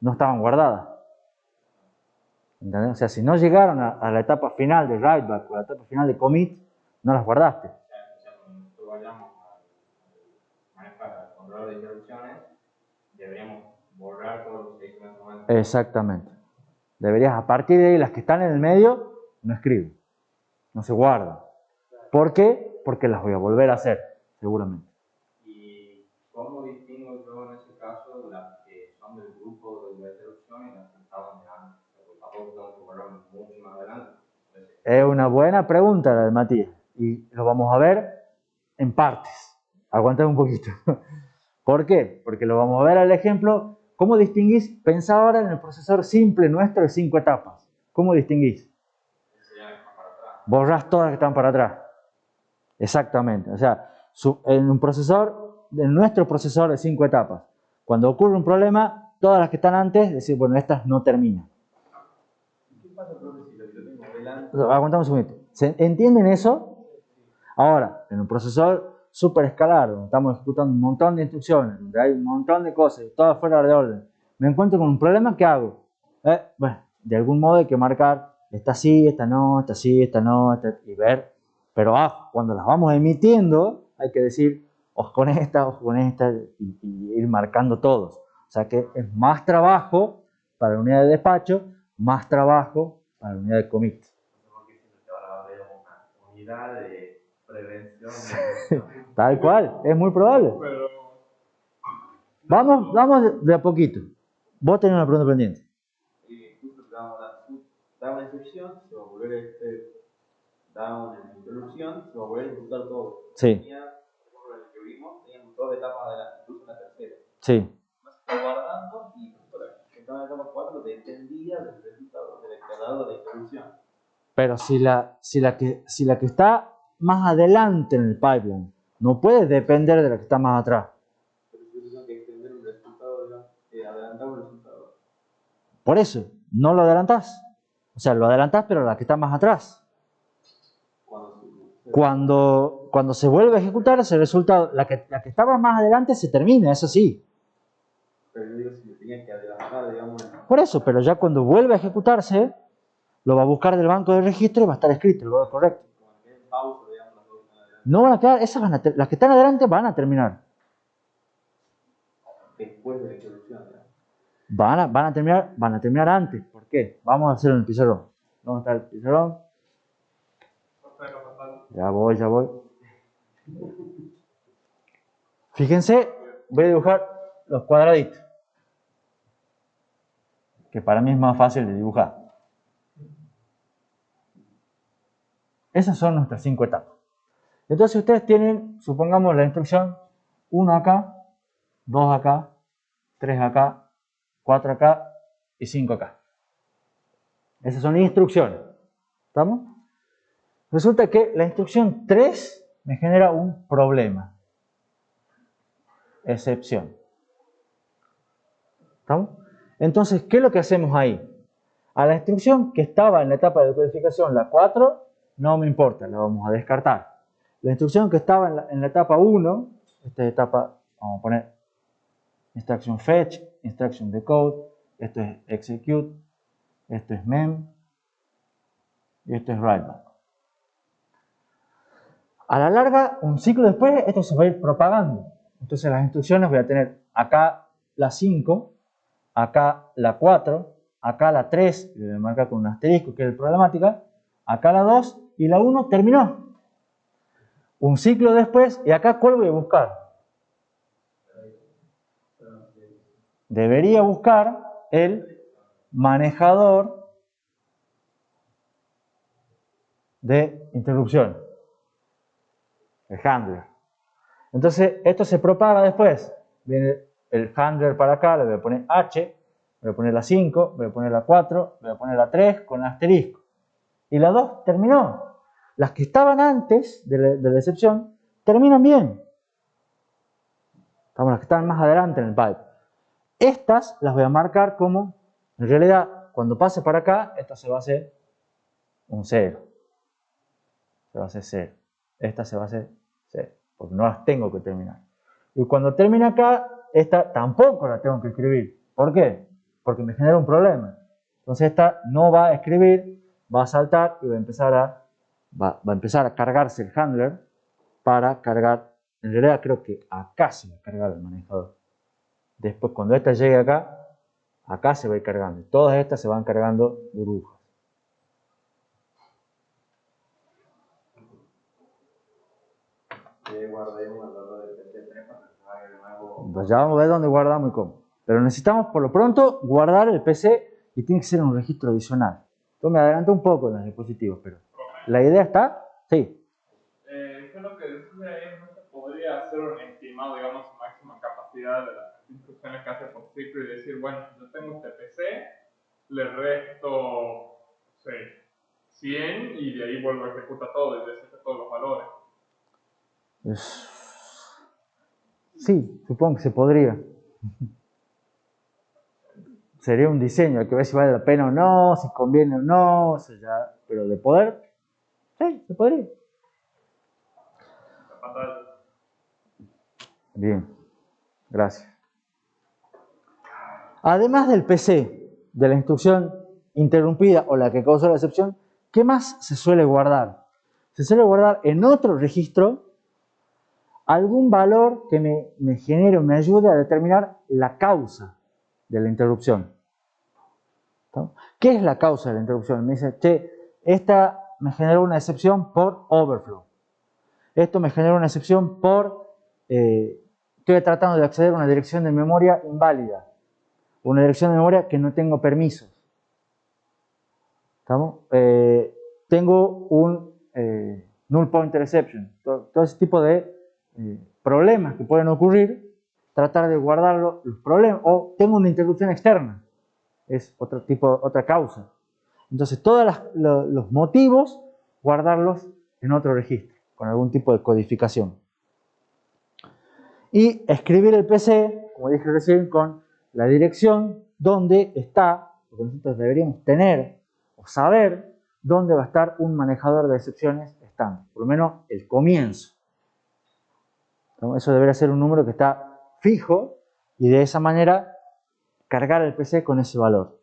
no estaban guardadas. ¿Entendés? O sea, si no llegaron a la etapa final de writeback o a la etapa final de commit, no las guardaste. O sea, cuando nosotros vayamos a manejar el control de interrupciones, deberíamos borrar todo lo que se hizo en ese momento. Exactamente. Deberías, a partir de ahí, las que están en el medio, no escriben. No se guardan. ¿Por qué? Porque las voy a volver a hacer, seguramente. ¿Y cómo distingo yo en ese caso las que son del grupo de la interrupción y las que estaban de antes? Porque tampoco tengo que borrar mucho más adelante. Entonces, Es una buena pregunta la de Matías. Y lo vamos a ver en partes. Aguantad un poquito. ¿Por qué? Porque lo vamos a ver al ejemplo. ¿Cómo distinguís? Pensá ahora en el procesador simple nuestro de 5 etapas. ¿Cómo distinguís? Borrás todas las que están para atrás. Exactamente. O sea, en nuestro procesador de 5 etapas, cuando ocurre un problema, todas las que están antes, decir, bueno, estas no terminan. ¿Qué pasa, profe, si lo tengo delante? Aguantamos un momento. ¿Entienden eso? Ahora, en un procesador super escalar, donde estamos ejecutando un montón de instrucciones, donde hay un montón de cosas, todas fuera de orden, me encuentro con un problema, ¿qué hago? Bueno, de algún modo hay que marcar, esta sí, esta no, esta sí, esta no, y ver. Pero cuando las vamos emitiendo, hay que decir, ojo con esta, y ir marcando todos. O sea que es más trabajo para la unidad de despacho, más trabajo para la unidad de commit. Porque si no te va a haber una unidad de prevención. Tal cual, es muy probable. Pero Vamos de a poquito. Vos tenés una pregunta pendiente. Justo te vamos a dar una instrucción, se va a volver da una interrupción, se va a volver a ejecutar todo. Sí. Tenía, por ejemplo, en el que vimos, teníamos 2 etapas adelante, incluso una tercera. Sí. No se está guardando y justo la que estaba en la etapa 4 dependía del resultado del declarado de la interrupción. Pero si la que está más adelante en el pipeline no puede depender de la que está más atrás. Pero si yo tengo que extender un resultado, digamos, adelantar un resultado. Por eso, no lo adelantás. O sea, lo adelantás, pero la que está más atrás. Cuando se vuelve a ejecutar, ese resultado, la que estaba más adelante se termina, eso sí. Pero yo digo, si me tenía que adelantar, digamos. Por eso, pero ya cuando vuelve a ejecutarse, lo va a buscar del banco de registro y va a estar escrito, lo correcto. Como que en pausa, digamos, las dos que están adelante. No van a quedar, las que están adelante van a terminar. Después de la interrupción, digamos. Van a terminar antes. ¿Por qué? Vamos a hacerlo en el pizarrón. ¿Dónde está el pizarrón? Ya voy. Fíjense, voy a dibujar los cuadraditos, que para mí es más fácil de dibujar. Esas son nuestras 5 etapas. Entonces ustedes tienen, supongamos, la instrucción 1 acá, 2 acá, 3 acá, 4 acá y 5 acá. Esas son instrucciones. ¿Estamos? Resulta que la instrucción 3 me genera un problema. Excepción. ¿Estamos? Entonces, ¿qué es lo que hacemos ahí? A la instrucción que estaba en la etapa de decodificación, la 4, no me importa, la vamos a descartar. la instrucción que estaba en la etapa 1, esta etapa, vamos a poner instruction fetch, instruction decode, esto es execute, esto es mem y esto es write back. A la larga, un ciclo después, esto se va a ir propagando. Entonces las instrucciones voy a tener acá la 5, acá la 4, acá la 3, le voy a marcar con un asterisco que es el problemática, acá la 2 y la 1 terminó. Un ciclo después, y acá ¿cuál voy a buscar? Debería buscar el manejador de interrupción, el handler. Entonces, esto se propaga después. Viene el handler para acá, le voy a poner H, voy a poner la 5, voy a poner la 4, voy a poner la 3 con asterisco. Y la 2 terminó. Las que estaban antes de la excepción terminan bien. Las que estaban más adelante en el pipe. Estas las voy a marcar como, en realidad, cuando pase para acá, esta se va a hacer un 0. Se va a hacer 0. Esta se va a hacer 0, porque no las tengo que terminar. Y cuando termine acá, esta tampoco la tengo que escribir. ¿Por qué? Porque me genera un problema. Entonces esta no va a escribir, va a saltar y va a empezar a cargarse el handler para cargar. En realidad creo que acá se va a cargar el manejador. Después cuando esta llegue acá, acá se va a ir cargando. Todas estas se van cargando burbujas. Pues ya vamos a ver dónde guardamos y cómo. Pero necesitamos por lo pronto guardar el PC y tiene que ser un registro adicional. Yo me adelanto un poco en los dispositivos, pero ¿la idea está? Sí. Yo lo que decía es, no se podría hacer un estimado, digamos, máxima capacidad de las instrucciones que hace por ciclo y decir, bueno, yo tengo este PC, le resto, no sé, 100 y de ahí vuelvo a ejecutar todo y deshace todos los valores. Sí, supongo que se podría. Sería un diseño, hay que ver si vale la pena o no, si conviene o no, o sea, ya, pero de poder, sí, se podría. Bien, gracias. Además del PC, de la instrucción interrumpida o la que causó la excepción, ¿qué más se suele guardar? Se suele guardar en otro registro algún valor que me genere o me ayude a determinar la causa de la interrupción. ¿No? ¿Qué es la causa de la interrupción? Me dice, che, esta me generó una excepción por overflow. Esto me genera una excepción por, estoy tratando de acceder a una dirección de memoria inválida. Una dirección de memoria que no tengo permisos. ¿Estamos? Tengo un null pointer exception. Todo ese tipo de problemas que pueden ocurrir, tratar de guardarlo, los problemas, o tengo una interrupción externa. Es otra causa. Entonces, todos los motivos, guardarlos en otro registro, con algún tipo de codificación. Y escribir el PC, como dije recién, con la dirección donde está, porque nosotros deberíamos tener o saber dónde va a estar un manejador de excepciones estándar, por lo menos el comienzo. Eso debería ser un número que está fijo y de esa manera cargar el PC con ese valor.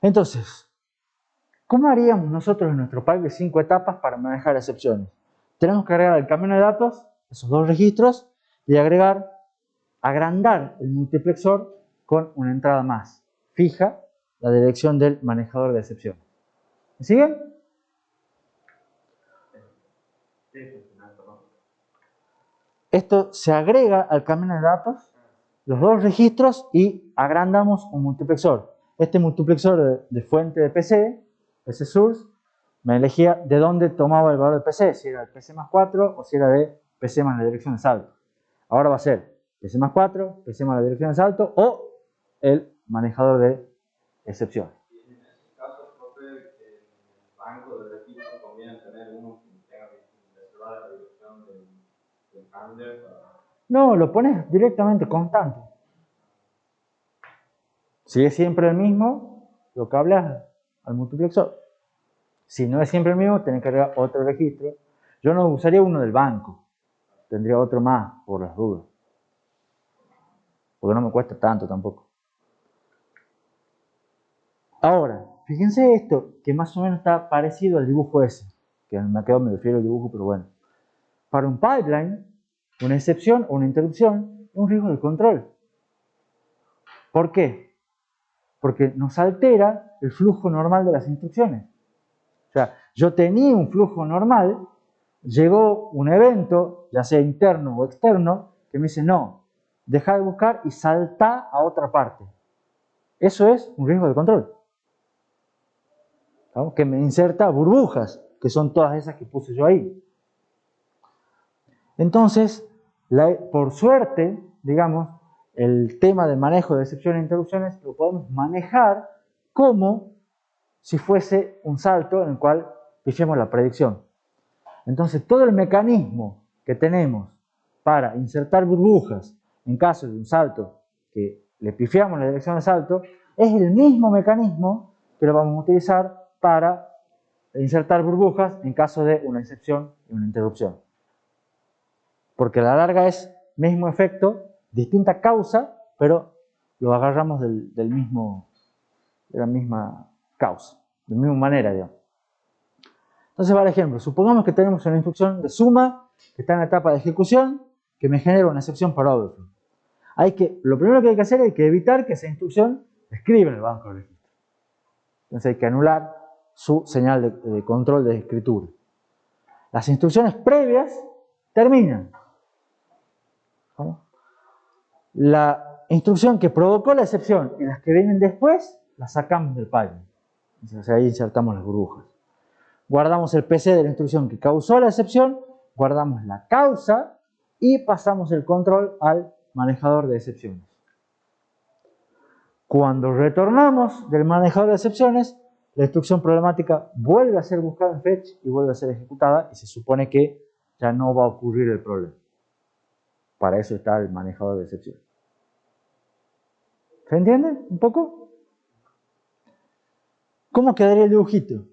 Entonces, ¿cómo haríamos nosotros en nuestro pipe de 5 etapas para manejar excepciones? Tenemos que agregar el camino de datos, esos dos registros, y agrandar el multiplexor con una entrada más fija, la dirección del manejador de excepción. ¿Me siguen? Esto se agrega al camino de datos, los dos registros, y agrandamos un multiplexor. Este multiplexor de fuente de PC source, me elegía de dónde tomaba el valor de PC, si era el PC más 4 o si era de PC más la dirección de salto. Ahora va a ser PC más 4, PC más la dirección de salto o el manejador de excepción. Y en ese caso, profe, el banco de registro conviene tener uno que tenga reservada la dirección del handler para... No, lo pones directamente constante. Si es siempre el mismo, lo cableas al multiplexor. Si no es siempre el mismo, tenés que agregar otro registro. Yo no usaría uno del banco. Tendría otro más, por las dudas. Porque no me cuesta tanto tampoco. Ahora, fíjense esto, que más o menos está parecido al dibujo ese. Que me quedo medio fiel al dibujo, pero bueno. Para un pipeline, una excepción o una interrupción es un riesgo de control. ¿Por qué? Porque nos altera el flujo normal de las instrucciones. O sea, yo tenía un flujo normal, llegó un evento, ya sea interno o externo, que me dice, no, deja de buscar y salta a otra parte. Eso es un riesgo de control. ¿No? Que me inserta burbujas, que son todas esas que puse yo ahí. Entonces, por suerte, digamos, el tema del manejo de excepciones e interrupciones lo podemos manejar como si fuese un salto en el cual pifiemos la predicción. Entonces, todo el mecanismo que tenemos para insertar burbujas en caso de un salto que le pifiamos la dirección de salto, es el mismo mecanismo que lo vamos a utilizar para insertar burbujas en caso de una excepción y una interrupción. Porque a la larga es mismo efecto, distinta causa, pero lo agarramos de la misma causa, de la misma manera, digamos. Entonces, por ejemplo, supongamos que tenemos una instrucción de suma que está en la etapa de ejecución que me genera una excepción para overflow. Lo primero que hay que hacer es evitar que esa instrucción escriba en el banco de registro. Entonces hay que anular su señal de control de escritura. Las instrucciones previas terminan. ¿Cómo? La instrucción que provocó la excepción y las que vienen después, las sacamos del pipeline. Entonces ahí insertamos las burbujas. Guardamos el PC de la instrucción que causó la excepción, guardamos la causa y pasamos el control al manejador de excepciones. Cuando retornamos del manejador de excepciones, la instrucción problemática vuelve a ser buscada en fetch y vuelve a ser ejecutada y se supone que ya no va a ocurrir el problema. Para eso está el manejador de excepciones. ¿Se entiende un poco? ¿Cómo quedaría el dibujito?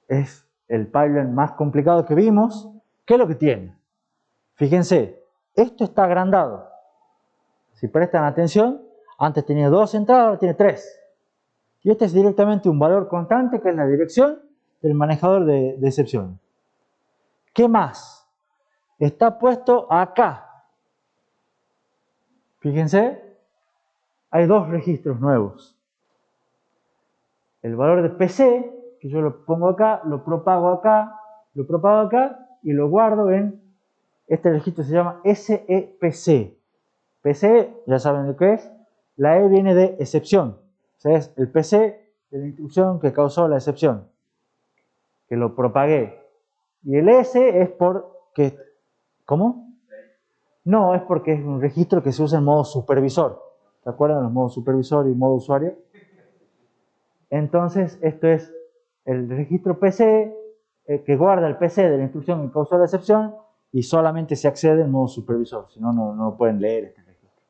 Es el pipeline más complicado que vimos. ¿Qué es lo que tiene? Fíjense, esto está agrandado. Si prestan atención, antes tenía 2 entradas, ahora tiene 3. Y este es directamente un valor constante que es la dirección del manejador de excepciones. ¿Qué más? Está puesto acá. Fíjense, hay 2 registros nuevos. El valor de PC, que yo lo pongo acá, lo propago acá y lo guardo en, este registro se llama SEPC. PC, ya saben lo que es, la E viene de excepción. O sea, es el PC de la instrucción que causó la excepción, que lo propagué. Y el S es porque, ¿cómo? No, es porque es un registro que se usa en modo supervisor. ¿Se acuerdan de los modos supervisor y modo usuario? Entonces, esto es el registro PC que guarda el PC de la instrucción que causó la excepción y solamente se accede en modo supervisor, si no, no pueden leer este registro.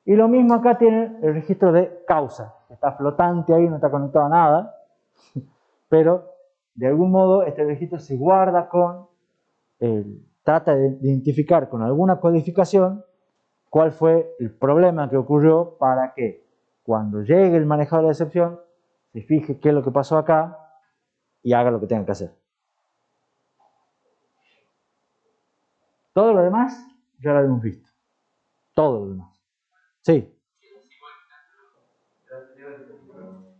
Y lo mismo acá tiene el registro de causa, que está flotante ahí, no está conectado a nada, pero de algún modo este registro se guarda trata de identificar con alguna codificación cuál fue el problema que ocurrió para que cuando llegue el manejador de excepción se fije qué es lo que pasó acá y haga lo que tenga que hacer. Todo lo demás ya lo hemos visto. Todo lo demás. Sí.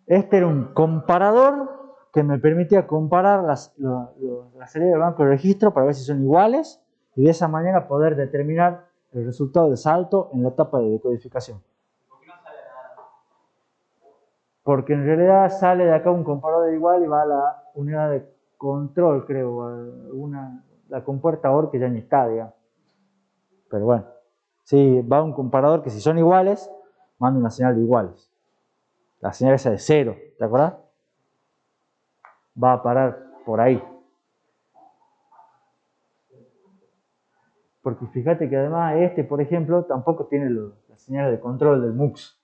Este era un comparador que me permitía comparar la salida del banco de registro para ver si son iguales y de esa manera poder determinar el resultado de salto en la etapa de decodificación. ¿Por qué no sale nada? Porque en realidad sale de acá un comparador de igual y va a la unidad de control, creo, la compuerta OR que ya ni está, digamos. Pero bueno, sí, va un comparador que si son iguales, manda una señal de iguales. La señal esa de 0, ¿te acuerdas? Va a parar por ahí. Porque fíjate que además por ejemplo, tampoco tiene las señales de control del MUX.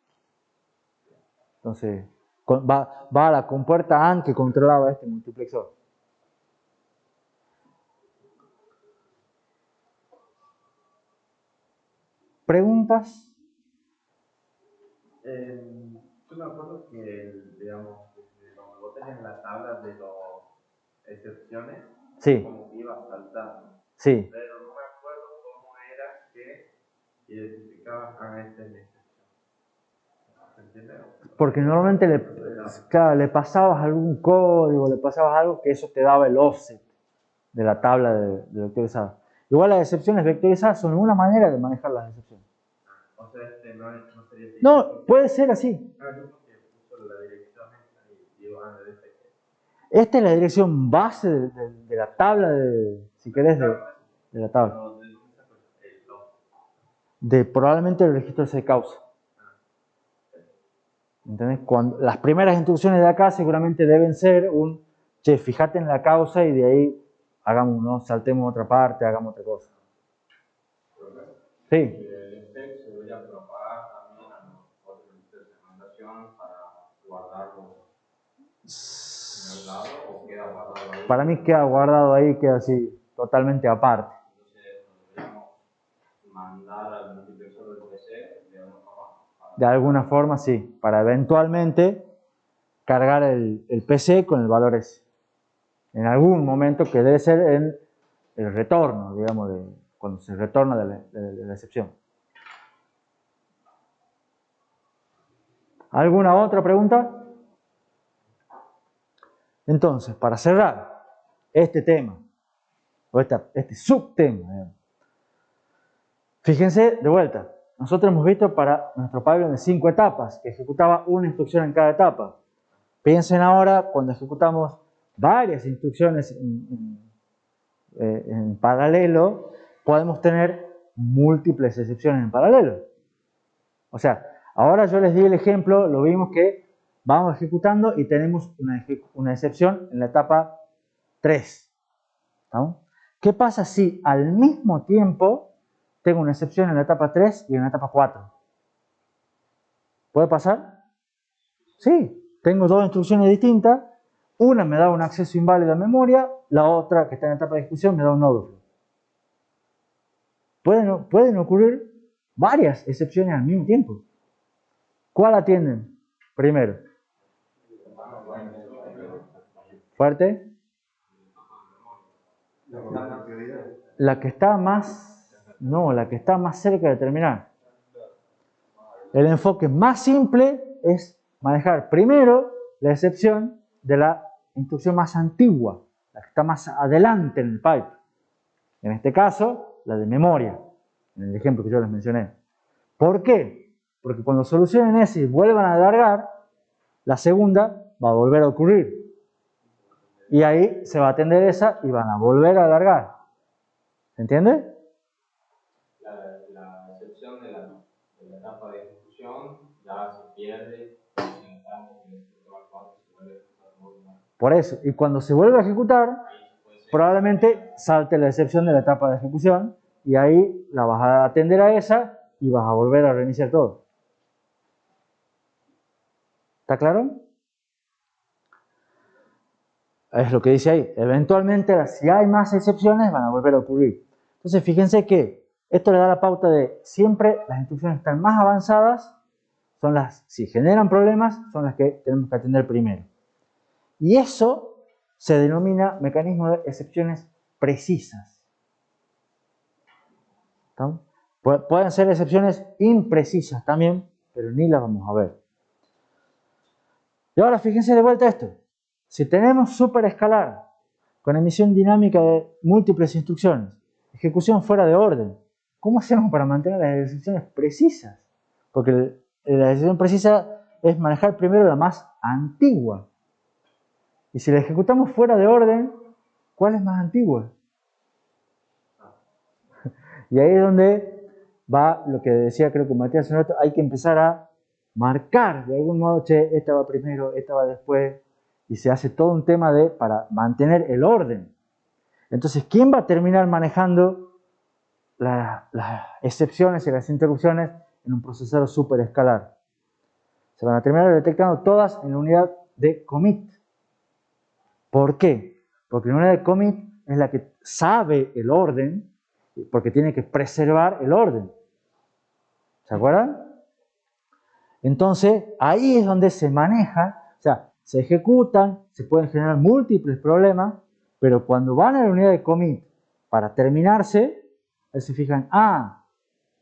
Entonces, va a la compuerta AND que controlaba este multiplexor. ¿Preguntas? Yo me acuerdo que, digamos, cuando vos tenés la tabla de las excepciones, Sí, como que iba saltando. sí. Pero no me acuerdo cómo era que identificabas a esta excepción. ¿Se entiende? Porque normalmente claro, le pasabas algún código, le pasabas algo que eso te daba el offset de la tabla de vectorizada. Igual las excepciones vectorizadas son una manera de manejar las excepciones. O sea, no sería así. No, puede ser así. Ah, yo porque puso la dirección esta y digo, de este. Esta es la dirección base de la tabla, si querés, de la tabla. No, de dónde sacó el logo. De probablemente el registro de causa. ¿Entendés? Las primeras instrucciones de acá seguramente deben ser che, fíjate en la causa y de ahí hagamos, ¿no? Saltemos a otra parte, hagamos otra cosa. Sí. El step se debería propagar también a los otros registros de segmentación para guardarlo en algún lado o queda guardado ahí. Para mí queda guardado ahí, queda así, totalmente aparte. Entonces deberíamos mandar al multiplexor del PC de alguna forma. De alguna forma, sí, para eventualmente cargar el PC con el valor ese. En algún momento que debe ser en el retorno, digamos, cuando se retorna de la excepción. ¿Alguna otra pregunta? Entonces, para cerrar este tema, o este subtema, digamos, fíjense de vuelta, nosotros hemos visto para nuestro pipeline de 5 etapas, que ejecutaba una instrucción en cada etapa. Piensen ahora cuando ejecutamos varias instrucciones en paralelo, podemos tener múltiples excepciones en paralelo. O sea, ahora yo les di el ejemplo, lo vimos que vamos ejecutando y tenemos una excepción en la etapa 3. ¿No? ¿Qué pasa si al mismo tiempo tengo una excepción en la etapa 3 y en la etapa 4? ¿Puede pasar? Sí, tengo dos instrucciones distintas. Una me da un acceso inválido a memoria, la otra, que está en etapa de ejecución, me da un overflow. Pueden ocurrir varias excepciones al mismo tiempo. ¿Cuál atienden primero? ¿Fuerte? La que está más... No, la que está más cerca de terminar. El enfoque más simple es manejar primero la excepción de la instrucción más antigua, la que está más adelante en el pipe. En este caso, la de memoria, en el ejemplo que yo les mencioné. ¿Por qué? Porque cuando solucionen ese y vuelvan a alargar, la segunda va a volver a ocurrir. Y ahí se va a atender esa y van a volver a alargar. ¿Se entiende? La excepción de la etapa de ejecución ya se pierde en el etapa que se va a ejecutar. Por eso, y cuando se vuelve a ejecutar, probablemente salte la excepción de la etapa de ejecución y ahí la vas a atender a esa y vas a volver a reiniciar todo. ¿Está claro? Es lo que dice ahí. Eventualmente, si hay más excepciones, van a volver a ocurrir. Entonces, fíjense que esto le da la pauta de siempre las instrucciones que están más avanzadas son las, si generan problemas, son las que tenemos que atender primero. Y eso se denomina mecanismo de excepciones precisas. ¿Está? Pueden ser excepciones imprecisas también, pero ni las vamos a ver. Y ahora fíjense de vuelta esto. Si tenemos superescalar con emisión dinámica de múltiples instrucciones, ejecución fuera de orden, ¿cómo hacemos para mantener las excepciones precisas? Porque la excepción precisa es manejar primero la más antigua. Y si la ejecutamos fuera de orden, ¿cuál es más antigua? Y ahí es donde va lo que decía, creo que Matías, hay que empezar a marcar de algún modo, che, esta va primero, esta va después, y se hace todo un tema para mantener el orden. Entonces, ¿quién va a terminar manejando las excepciones y las interrupciones en un procesador superescalar? Se van a terminar detectando todas en la unidad de commit. ¿Por qué? Porque la unidad de commit es la que sabe el orden, porque tiene que preservar el orden. ¿Se acuerdan? Entonces, ahí es donde se maneja, o sea, se ejecutan, se pueden generar múltiples problemas, pero cuando van a la unidad de commit para terminarse, ahí se fijan,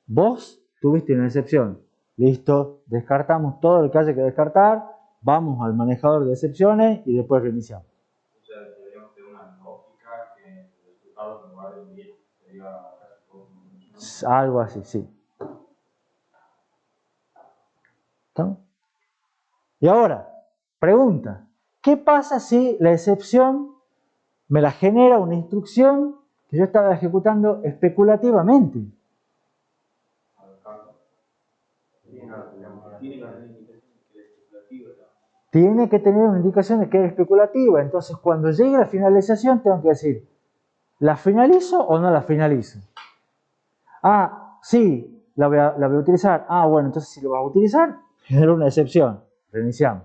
vos tuviste una excepción. Listo, descartamos todo lo que haya que descartar, vamos al manejador de excepciones y después reiniciamos. O sea, deberíamos tener una lógica que el resultado en lugar de 10 sería casi todo, ¿no? Algo así, sí. ¿Está? Y ahora, pregunta, ¿qué pasa si la excepción me la genera una instrucción que yo estaba ejecutando especulativamente? Tiene que tener una indicación de que es especulativa. Entonces, cuando llegue la finalización, tengo que decir, ¿la finalizo o no la finalizo? Sí, la voy a utilizar. Bueno, entonces si lo vas a utilizar, genera una excepción. Reiniciamos.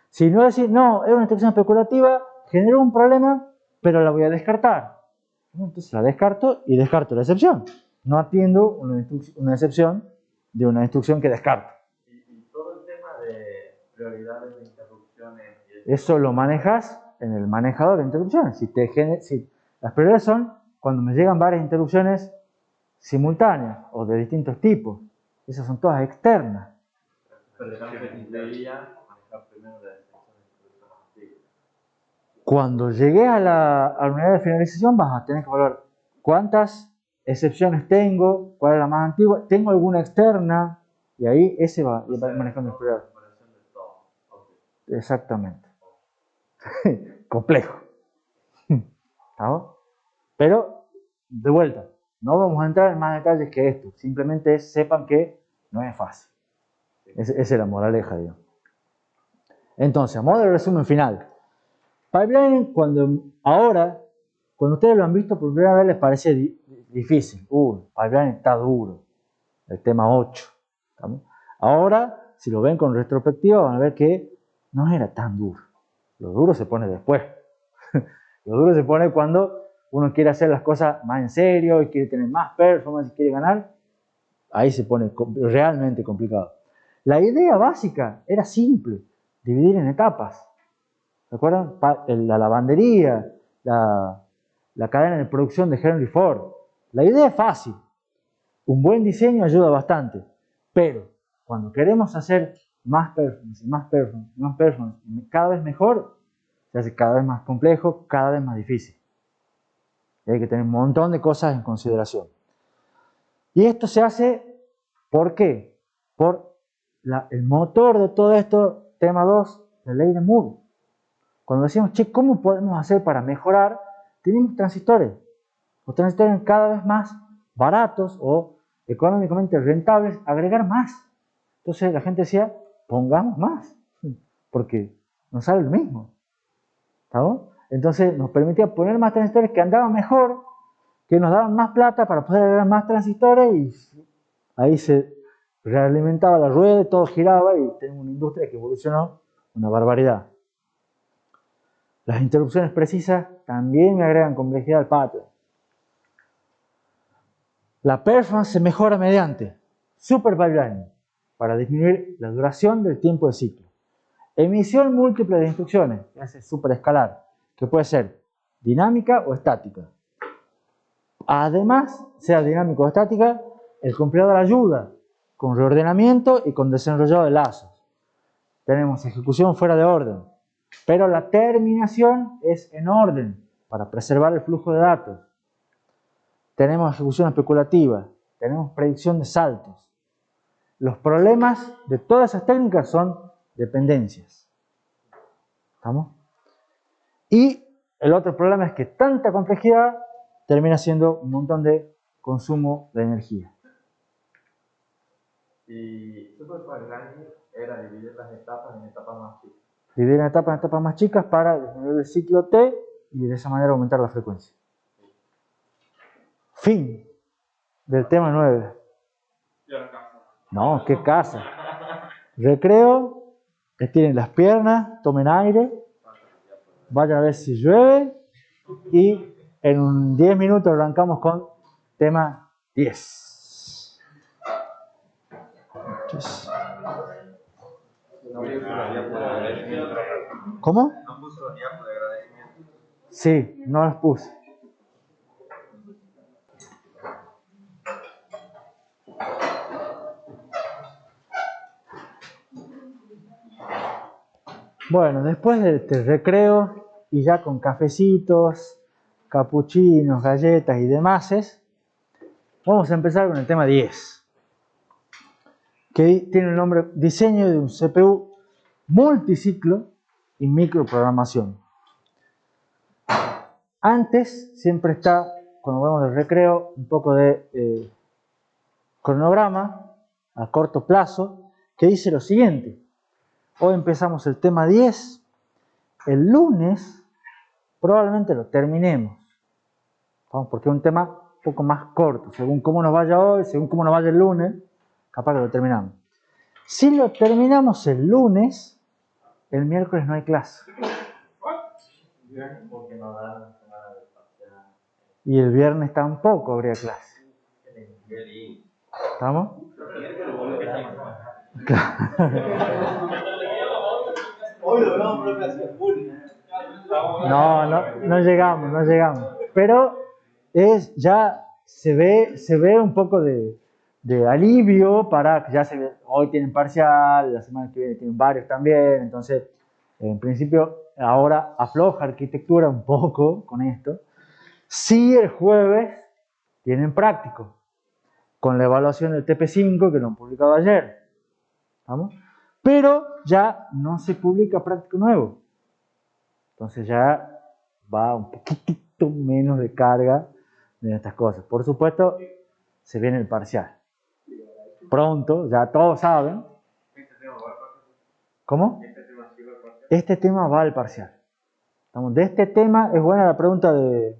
Si no decir, no, es una instrucción especulativa, generó un problema, pero la voy a descartar. Entonces la descarto y descarto la excepción. No atiendo una excepción de una instrucción que descarto. Y todo el tema de prioridades de interrupciones. Eso lo manejas en el manejador de interrupciones. Si las prioridades son cuando me llegan varias interrupciones simultáneas o de distintos tipos. Esas son todas externas. Pero debería manejar primero la excepción de interrupciones. Cuando llegues a la unidad de finalización vas a tener que evaluar cuántas excepciones tengo, cuál es la más antigua, tengo alguna externa, y ahí ese va manejando el prioridad. Exactamente. Complejo. ¿Está? Pero, de vuelta, no vamos a entrar en más detalles que esto. Simplemente sepan que no es fácil. Esa es la moraleja, digamos. Entonces, a modo de resumen final. Pipelining, cuando ustedes lo han visto por primera vez les parece difícil. Pipelining está duro. El tema 8. ¿Estamos? Ahora, si lo ven con retrospectiva, van a ver que no era tan duro. Lo duro se pone después. Lo duro se pone cuando uno quiere hacer las cosas más en serio y quiere tener más performance y quiere ganar. Ahí se pone realmente complicado. La idea básica era simple, dividir en etapas. ¿Se acuerdan? La lavandería, la cadena de producción de Henry Ford. La idea es fácil. Un buen diseño ayuda bastante. Pero cuando queremos hacer más performance, cada vez mejor, se hace cada vez más complejo, cada vez más difícil. Y hay que tener un montón de cosas en consideración. Y esto se hace, ¿por qué? Por el motor de todo esto, tema 2, la ley de Moore. Cuando decimos, ¿cómo podemos hacer para mejorar? Tenemos transistores. Los transistores cada vez más baratos o económicamente rentables, agregar más. Entonces la gente decía, pongamos más, porque nos sale lo mismo. ¿Estamos? Entonces nos permitía poner más transistores que andaban mejor, que nos daban más plata para poder agregar más transistores y ahí se realimentaba la rueda y todo giraba y tenemos una industria que evolucionó una barbaridad. Las interrupciones precisas también agregan complejidad al pattern. La performance se mejora mediante super pipelining para disminuir la duración del tiempo de ciclo. Emisión múltiple de instrucciones, que hace superescalar, que puede ser dinámica o estática. Además, sea dinámica o estática, el compilador ayuda con reordenamiento y con desenrollado de lazos. Tenemos ejecución fuera de orden, pero la terminación es en orden para preservar el flujo de datos. Tenemos ejecución especulativa, tenemos predicción de saltos. Los problemas de todas esas técnicas son dependencias. ¿Estamos? Y el otro problema es que tanta complejidad termina siendo un montón de consumo de energía. Y super pipelining era dividir las etapas en etapas más chicas. Dividir en etapas más chicas para disminuir el ciclo T y de esa manera aumentar la frecuencia. Fin del tema 9. Y a la casa. No, qué casa. Recreo, estiren las piernas, tomen aire, vayan a ver si llueve y en 10 minutos arrancamos con tema 10. No puso la diapo de agradecimiento. ¿Cómo? No puso la diapo de agradecimiento. Sí, no las puse. Bueno, después de este recreo y ya con cafecitos, capuchinos, galletas y demás, vamos a empezar con el tema 10, que tiene el nombre Diseño de un CPU multiciclo y microprogramación. Antes siempre está, cuando vemos el recreo, un poco de cronograma a corto plazo que dice lo siguiente. Hoy empezamos el tema 10, el lunes probablemente lo terminemos, ¿no? Porque es un tema un poco más corto, según cómo nos vaya hoy, según cómo nos vaya el lunes, capaz que lo terminamos. Si lo terminamos el lunes, el miércoles no hay clase. Porque no da semana de parcial. Y el viernes tampoco habría clase. ¿Estamos? Hoy logramos procrastinación pública. No llegamos. Pero ya se ve un poco de alivio para que ya hoy tienen parcial, la semana que viene tienen varios también, entonces en principio ahora afloja arquitectura un poco con esto. Sí, el jueves tienen práctico, con la evaluación del TP5 que lo han publicado ayer. ¿Vamos? Pero ya no se publica práctico nuevo. Entonces ya va un poquitito menos de carga de estas cosas. Por supuesto, se viene el parcial. Pronto, ya todos saben. ¿Cómo? Este tema va al parcial. De este tema, es buena la pregunta de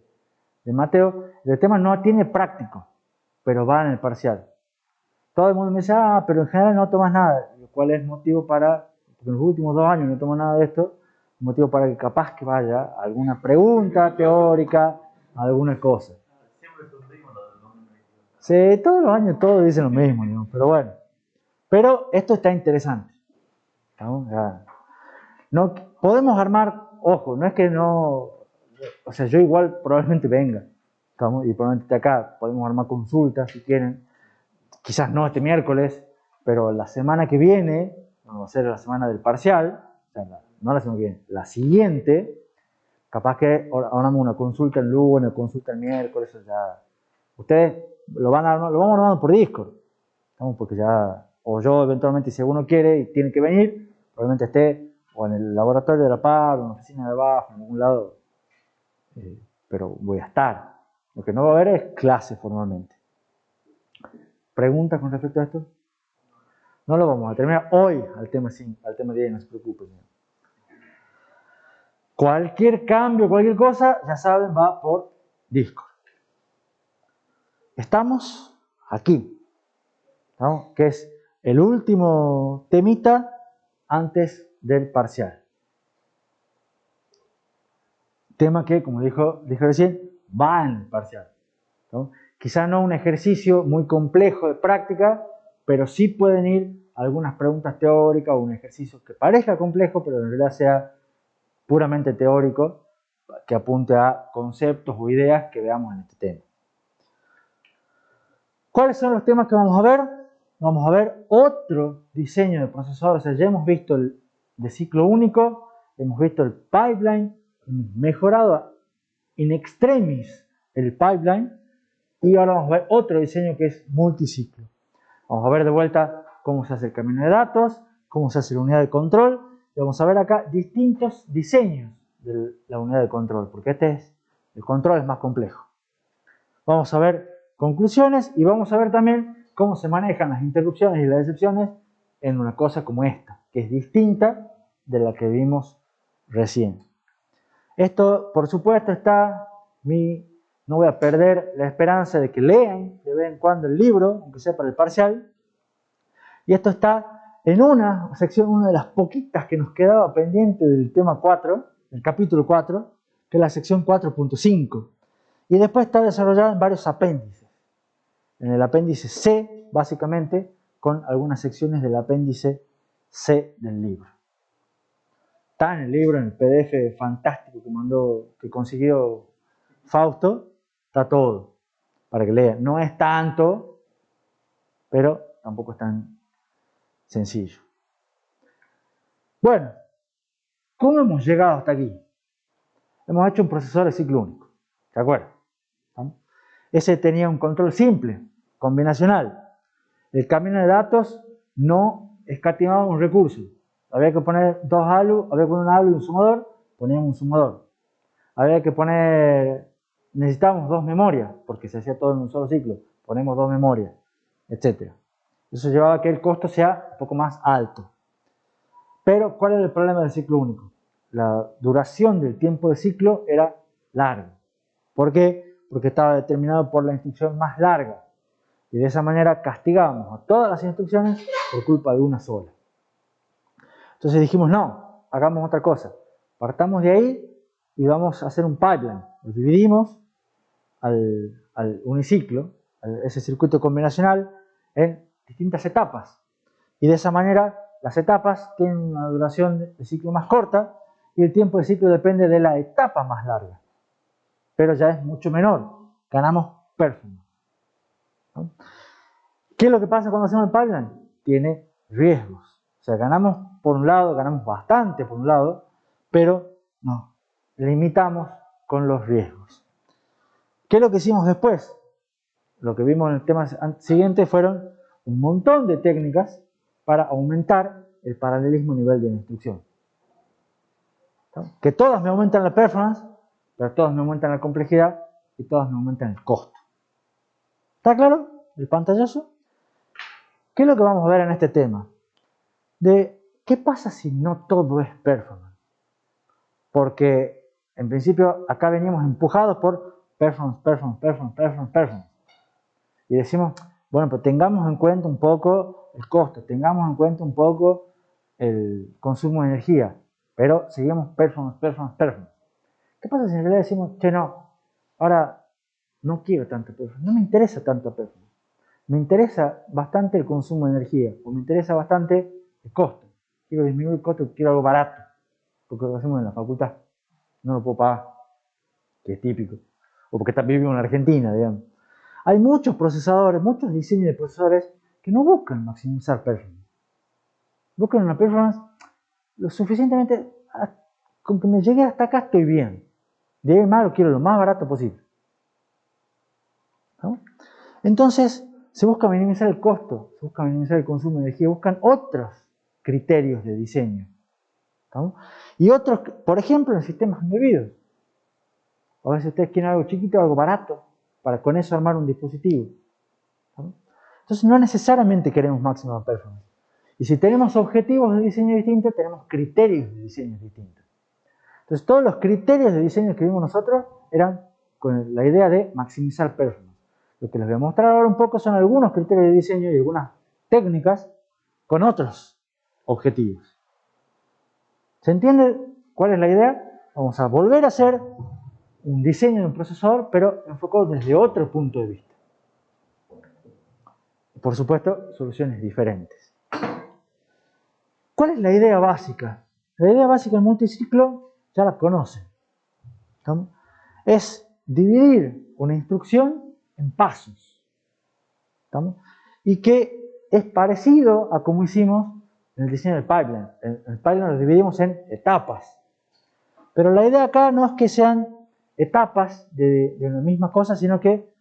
Mateo, el tema no tiene práctico, pero va en el parcial. Todo el mundo me dice, pero en general no tomas nada, lo cual es motivo porque en los últimos 2 años no tomo nada de esto, motivo para que capaz que vaya alguna pregunta teórica, alguna cosa. Siempre sufrimos lo del 2022. Sí, todos los años todos dicen lo mismo, ¿no? Pero bueno. Pero esto está interesante. ¿No? No, podemos armar, ojo, no es que no, o sea, yo igual probablemente venga, ¿no? Y probablemente esté acá, podemos armar consultas si quieren, quizás no este miércoles, pero la semana que viene, vamos a hacer la semana del parcial, o sea, no la semana que viene, la siguiente, capaz que hagamos una consulta el lunes, una consulta el miércoles, eso ya, ustedes lo vamos armando por Discord, ¿no? Porque ya, o yo eventualmente si alguno quiere y tiene que venir, probablemente esté o en el laboratorio de la par, o en la oficina de abajo, en algún lado, pero voy a estar. Lo que no va a haber es clase formalmente. ¿Preguntas con respecto a esto? No lo vamos a terminar hoy al tema 5, al tema 10, no se preocupen. Cualquier cambio, cualquier cosa, ya saben, va por Discord. Estamos aquí, ¿no? Que es el último temita antes del parcial. Tema que, como dije recién, va en el parcial, ¿no? Quizá no un ejercicio muy complejo de práctica, pero sí pueden ir algunas preguntas teóricas o un ejercicio que parezca complejo, pero en realidad sea puramente teórico, que apunte a conceptos o ideas que veamos en este tema. ¿Cuáles son los temas que vamos a ver? Vamos a ver otro diseño de procesador. O sea, ya hemos visto el de ciclo único, hemos visto el pipeline, hemos mejorado in extremis el pipeline, y ahora vamos a ver otro diseño que es multiciclo. Vamos a ver de vuelta cómo se hace el camino de datos, cómo se hace la unidad de control, y vamos a ver acá distintos diseños de la unidad de control, porque el control es más complejo. Vamos a ver conclusiones y vamos a ver también cómo se manejan las interrupciones y las excepciones en una cosa como esta, que es distinta de la que vimos recién. Esto, por supuesto, no voy a perder la esperanza de que lean de vez en cuando el libro, aunque sea para el parcial. Y esto está en una sección, una de las poquitas que nos quedaba pendiente del tema 4, del capítulo 4, que es la sección 4.5. Y después está desarrollada en varios apéndices. En el apéndice C, básicamente, con algunas secciones del apéndice C del libro. Está en el libro, en el PDF fantástico que consiguió Fausto, está todo para que lean. No es tanto, pero tampoco es tan sencillo. Bueno, ¿cómo hemos llegado hasta aquí? Hemos hecho un procesador de ciclo único, ¿de acuerdo? ¿No? Ese tenía un control simple, combinacional. El camino de datos no escatimaba un recurso. Había que poner dos ALU, había que poner un ALU y un sumador, poníamos un sumador. Había que poner, necesitábamos dos memorias, porque se hacía todo en un solo ciclo, ponemos dos memorias, etc. Eso llevaba a que el costo sea un poco más alto. Pero, ¿cuál era el problema del ciclo único? La duración del tiempo de ciclo era larga. ¿Por qué? Porque estaba determinado por la instrucción más larga. Y de esa manera castigábamos a todas las instrucciones por culpa de una sola. Entonces dijimos, no, hagamos otra cosa. Partamos de ahí y vamos a hacer un pipeline. Lo dividimos al uniciclo, ese circuito combinacional, en distintas etapas. Y de esa manera las etapas tienen una duración de ciclo más corta y el tiempo de ciclo depende de la etapa más larga. Pero ya es mucho menor. Ganamos performance, ¿no? ¿Qué es lo que pasa cuando hacemos el pipeline? Tiene riesgos. O sea, ganamos por un lado, ganamos bastante por un lado, pero nos limitamos con los riesgos. ¿Qué es lo que hicimos después? Lo que vimos en el tema siguiente fueron un montón de técnicas para aumentar el paralelismo a nivel de la instrucción. ¿No? Que todas me aumentan la performance, pero todas me aumentan la complejidad y todas me aumentan el costo. ¿Está claro el pantallazo? ¿Qué es lo que vamos a ver en este tema? De qué pasa si no todo es performance. Porque en principio acá veníamos empujados por performance, performance, performance, performance, performance. Y decimos, bueno, pues tengamos en cuenta un poco el costo, tengamos en cuenta un poco el consumo de energía, pero seguimos performance, performance, performance. ¿Qué pasa si en realidad decimos, che, no, ahora no quiero tanto performance, no me interesa tanto performance? Me interesa bastante el consumo de energía, o me interesa bastante el costo. Quiero disminuir el costo, quiero algo barato, porque lo hacemos en la facultad, no lo puedo pagar, que es típico, o porque vivimos en Argentina, digamos. Hay muchos procesadores, muchos diseños de procesadores que no buscan maximizar performance. Buscan una performance lo suficientemente, con que me llegue hasta acá estoy bien. De ahí más lo quiero lo más barato posible, ¿no? Entonces, se busca minimizar el costo, se busca minimizar el consumo de energía, buscan otros criterios de diseño, ¿no? Y otros, por ejemplo, en sistemas embebidos. A veces ustedes quieren algo chiquito, algo barato, para con eso armar un dispositivo, ¿no? Entonces, no necesariamente queremos máxima performance. Y si tenemos objetivos de diseño distintos, tenemos criterios de diseño distintos. Entonces, todos los criterios de diseño que vimos nosotros eran con la idea de maximizar performance. Lo que les voy a mostrar ahora un poco son algunos criterios de diseño y algunas técnicas con otros objetivos. ¿Se entiende cuál es la idea? Vamos a volver a hacer un diseño de un procesador, pero enfocado desde otro punto de vista. Por supuesto, soluciones diferentes. ¿Cuál es la idea básica? La idea básica del multiciclo ya la conocen, ¿no? Es dividir una instrucción en pasos, ¿no? Y que es parecido a como hicimos en el diseño del pipeline. El pipeline lo dividimos en etapas. Pero la idea acá no es que sean etapas de la misma cosa, sino que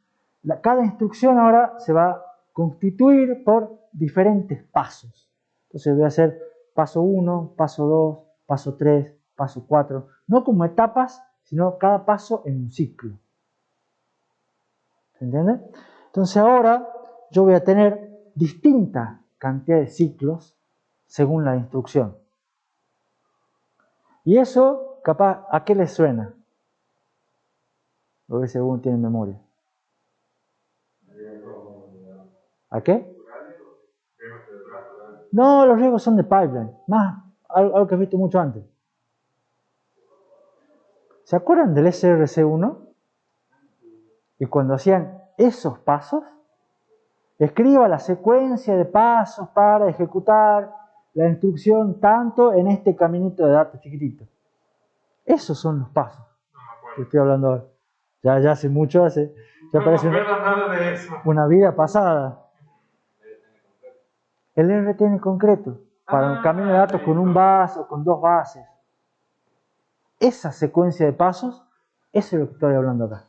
cada instrucción ahora se va a constituir por diferentes pasos. Entonces voy a hacer paso 1, paso 2, paso 3, paso 4, no como etapas, sino cada paso en un ciclo. ¿Se entiende? Entonces ahora yo voy a tener distinta cantidad de ciclos según la instrucción. Y eso, capaz, ¿a qué les suena? A ver si alguno tiene memoria. ¿A qué? No, los riesgos son de pipeline. Más, algo que has visto mucho antes. ¿Se acuerdan del SRC1? Y cuando hacían esos pasos, escriba la secuencia de pasos para ejecutar la instrucción tanto en este caminito de datos chiquitito. Esos son los pasos que estoy hablando ahora. Ya hace mucho, ya No parece me acuerdo nada de eso. una vida pasada. El RTN concreto, para un camino de datos con un bus o con dos bases. Esa secuencia de pasos, eso es lo que estoy hablando acá.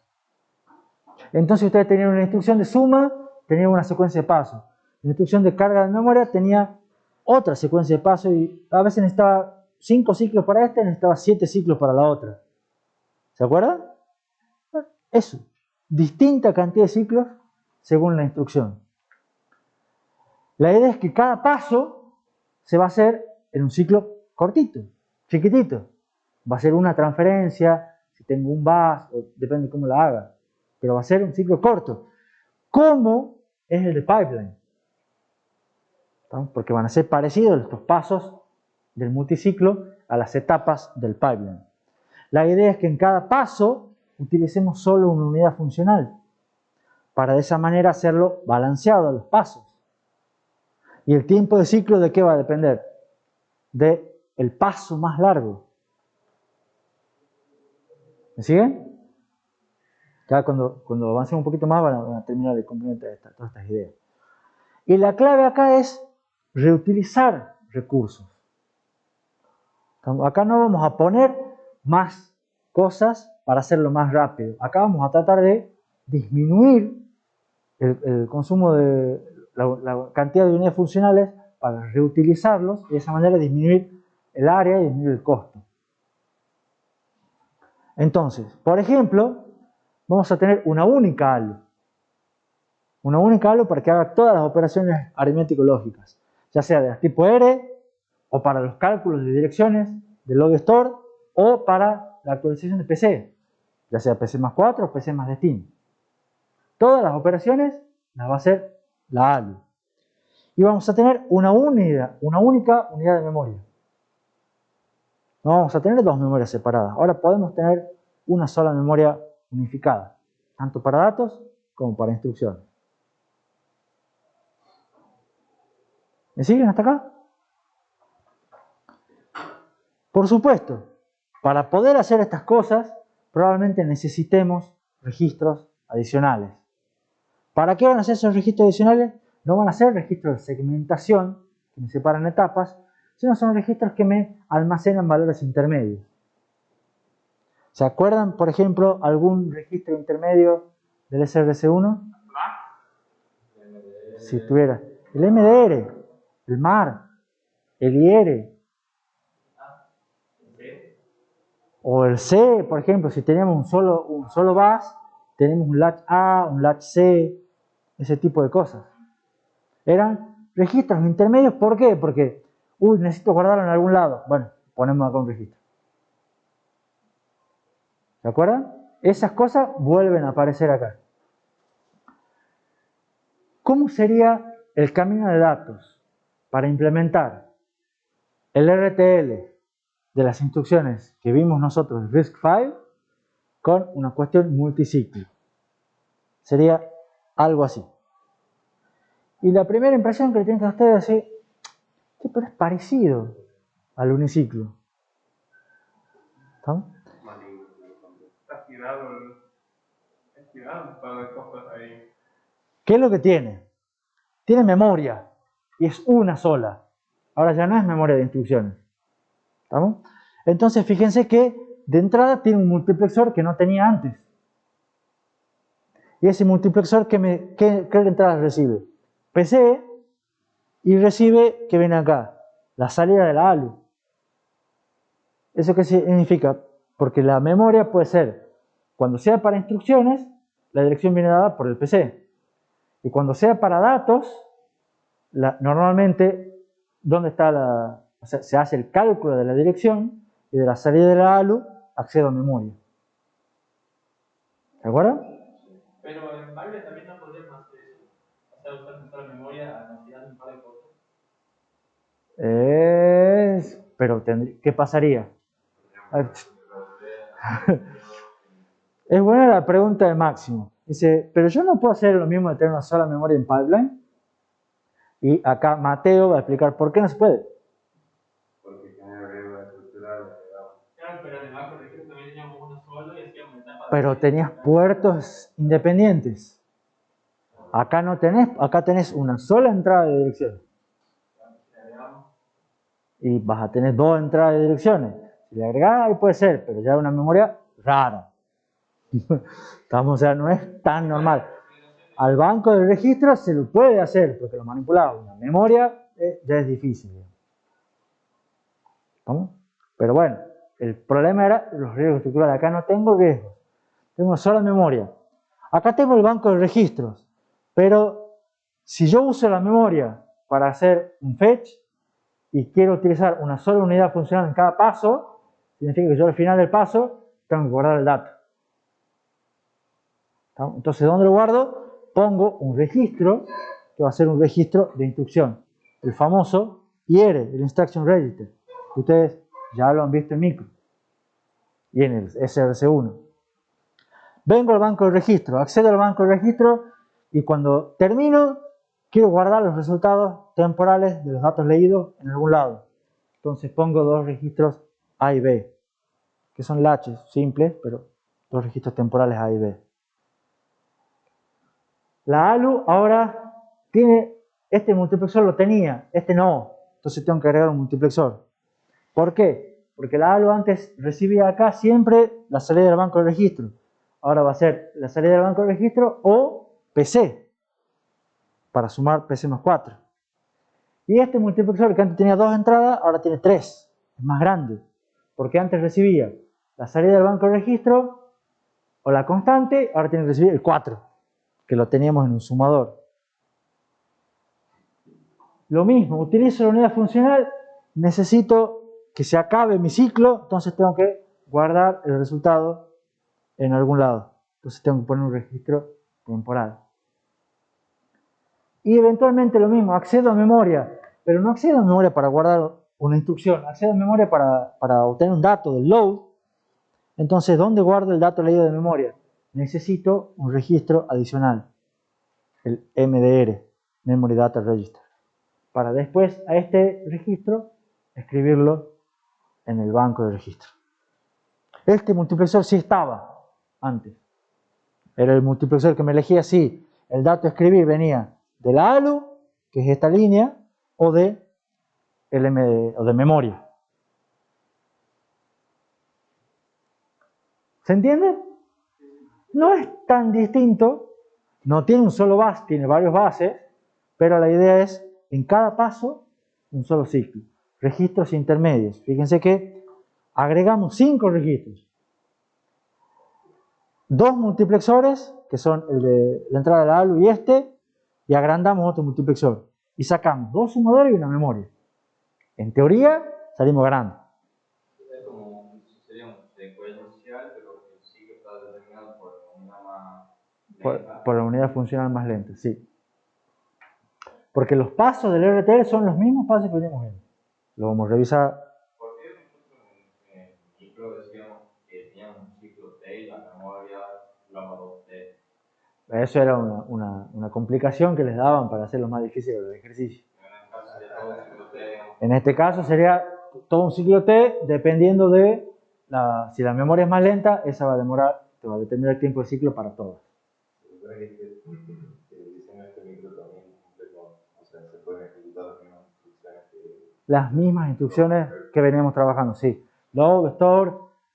Entonces ustedes tenían una instrucción de suma, tenían una secuencia de pasos. La instrucción de carga de memoria tenía otra secuencia de pasos y a veces necesitaba 5 ciclos para esta y necesitaba 7 ciclos para la otra. ¿Se acuerdan? Eso. Distinta cantidad de ciclos según la instrucción. La idea es que cada paso se va a hacer en un ciclo cortito, chiquitito. Va a ser una transferencia, si tengo un bus, o depende de cómo la haga. Pero va a ser un ciclo corto. ¿Cómo es el de pipeline? ¿No? Porque van a ser parecidos estos pasos del multiciclo a las etapas del pipeline. La idea es que en cada paso utilicemos solo una unidad funcional, para de esa manera hacerlo balanceado a los pasos. ¿Y el tiempo de ciclo de qué va a depender? Del paso más largo. ¿Me siguen? Ya cuando avancen un poquito más van a terminar de comprender todas estas ideas. Y la clave acá es reutilizar recursos. Acá no vamos a poner más cosas para hacerlo más rápido. Acá vamos a tratar de disminuir el consumo de la cantidad de unidades funcionales para reutilizarlos y de esa manera disminuir el área y disminuir el costo. Entonces, por ejemplo, vamos a tener una única ALU. Una única ALU para que haga todas las operaciones aritmético-lógicas, ya sea de tipo R, o para los cálculos de direcciones de log store, o para la actualización de PC, ya sea PC más 4 o PC más destino. Todas las operaciones las va a hacer la ALU. Y vamos a tener una única unidad de memoria. No vamos a tener dos memorias separadas. Ahora podemos tener una sola memoria unificada, tanto para datos como para instrucciones. ¿Me siguen hasta acá? Por supuesto, para poder hacer estas cosas, probablemente necesitemos registros adicionales. ¿Para qué van a ser esos registros adicionales? No van a ser registros de segmentación que me separan etapas, sino son registros que me almacenan valores intermedios. ¿Se acuerdan, por ejemplo, algún registro intermedio del SRC1? Si tuviera el MDR, el MAR, el IR, o el C, por ejemplo, si teníamos un solo bus, tenemos un latch A, un latch C, ese tipo de cosas. Eran registros intermedios, ¿por qué? Porque, necesito guardarlo en algún lado. Bueno, ponemos acá un registro. ¿Se acuerdan? Esas cosas vuelven a aparecer acá. ¿Cómo sería el camino de datos para implementar el RTL de las instrucciones que vimos nosotros de RISC-V con una cuestión multiciclo? Sería algo así. Y la primera impresión que tienen ustedes es, pero es parecido al uniciclo. ¿Estamos? Está girado un par de cosas ahí. ¿Qué es lo que tiene? Tiene memoria y es una sola. Ahora ya no es memoria de instrucciones. ¿Estamos? Entonces fíjense que de entrada tiene un multiplexor que no tenía antes. Y ese multiplexor, ¿qué de entrada recibe? PC y recibe, ¿qué viene acá? La salida de la ALU. ¿Eso qué significa? Porque la memoria puede ser, cuando sea para instrucciones, la dirección viene dada por el PC. Y cuando sea para datos, normalmente, ¿dónde está o sea, se hace el cálculo de la dirección y de la salida de la ALU accedo a memoria. ¿De acuerdo? Pero en Pipeline también no podemos hacer eso. O sea, usar toda la memoria a cantidad de un par de cosas. Pero ¿qué pasaría? Es buena la pregunta de Máximo. Dice, pero yo no puedo hacer lo mismo de tener una sola memoria en pipeline. Y acá Mateo va a explicar por qué no se puede. Porque genera reglas estructurales, digamos. Claro, pero en el banco de registro también teníamos uno solo y hacíamos etapas. Pero tenías puertos independientes. Acá no tenés, acá tenés una sola entrada de dirección. Y vas a tener dos entradas de direcciones. Si le agregás, ahí puede ser, pero ya es una memoria rara. O sea, no es tan normal. Al banco de registro se lo puede hacer, porque lo manipulaba. Una memoria ya es difícil. ¿Cómo? Pero bueno, el problema era los riesgos estructurales. Acá no tengo riesgos. Tengo sola memoria. Acá tengo el banco de registros. Pero si yo uso la memoria para hacer un fetch y quiero utilizar una sola unidad funcional en cada paso, significa que yo al final del paso tengo que guardar el dato. Entonces, ¿dónde lo guardo? Pongo un registro que va a ser un registro de instrucción. El famoso IR, el Instruction Register, que ustedes ya lo han visto en micro y en el SRC1. Vengo al banco de registro, accedo al banco de registro y cuando termino, quiero guardar los resultados temporales de los datos leídos en algún lado. Entonces pongo dos registros A y B, que son latches simples, pero dos registros temporales A y B. La ALU ahora tiene, este multiplexor lo tenía, este no, entonces tengo que agregar un multiplexor. ¿Por qué? Porque la ALU antes recibía acá siempre la salida del banco de registro. Ahora va a ser la salida del banco de registro o PC, para sumar PC más 4. Y este multiplexor que antes tenía dos entradas, ahora tiene tres, es más grande. Porque antes recibía la salida del banco de registro o la constante, ahora tiene que recibir el 4, que lo teníamos en un sumador. Lo mismo, utilizo la unidad funcional, necesito que se acabe mi ciclo, entonces tengo que guardar el resultado en algún lado. Entonces tengo que poner un registro temporal. Y eventualmente lo mismo, accedo a memoria, pero no accedo a memoria para guardar una instrucción, accedo a memoria para obtener un dato del load. Entonces, ¿dónde guardo el dato leído de memoria? Necesito un registro adicional, el MDR, Memory Data Register, para después a este registro escribirlo en el banco de registro. Este multiplexor sí estaba antes. Era el multiplexor que me elegía si el dato a escribir venía de la ALU, que es esta línea, o de memoria. ¿Se entiende? No es tan distinto, no tiene un solo bus, tiene varios bases, pero la idea es, en cada paso, un solo ciclo. Registros intermedios. Fíjense que agregamos 5 registros. 2 multiplexores, que son el de la entrada de la ALU y y agrandamos otro multiplexor. Y sacamos 2 sumadores y una memoria. En teoría, salimos ganando. Es como, sería un secuencial, pero que sí que está determinado por una más lenta. Por la unidad funcional más lenta, sí. Porque los pasos del RTL son los mismos pasos que venimos viendo. Lo vamos a revisar. ¿Por qué nosotros en el ciclo decíamos que teníamos un ciclo T y la memoria los T? Eso era una complicación que les daban para hacerlo más difícil el ejercicio. En este caso sería todo un ciclo T, dependiendo de si la memoria es más lenta, esa va a demorar, te va a determinar el tiempo de ciclo para todas. Las mismas instrucciones que veníamos trabajando, sí. Load, store,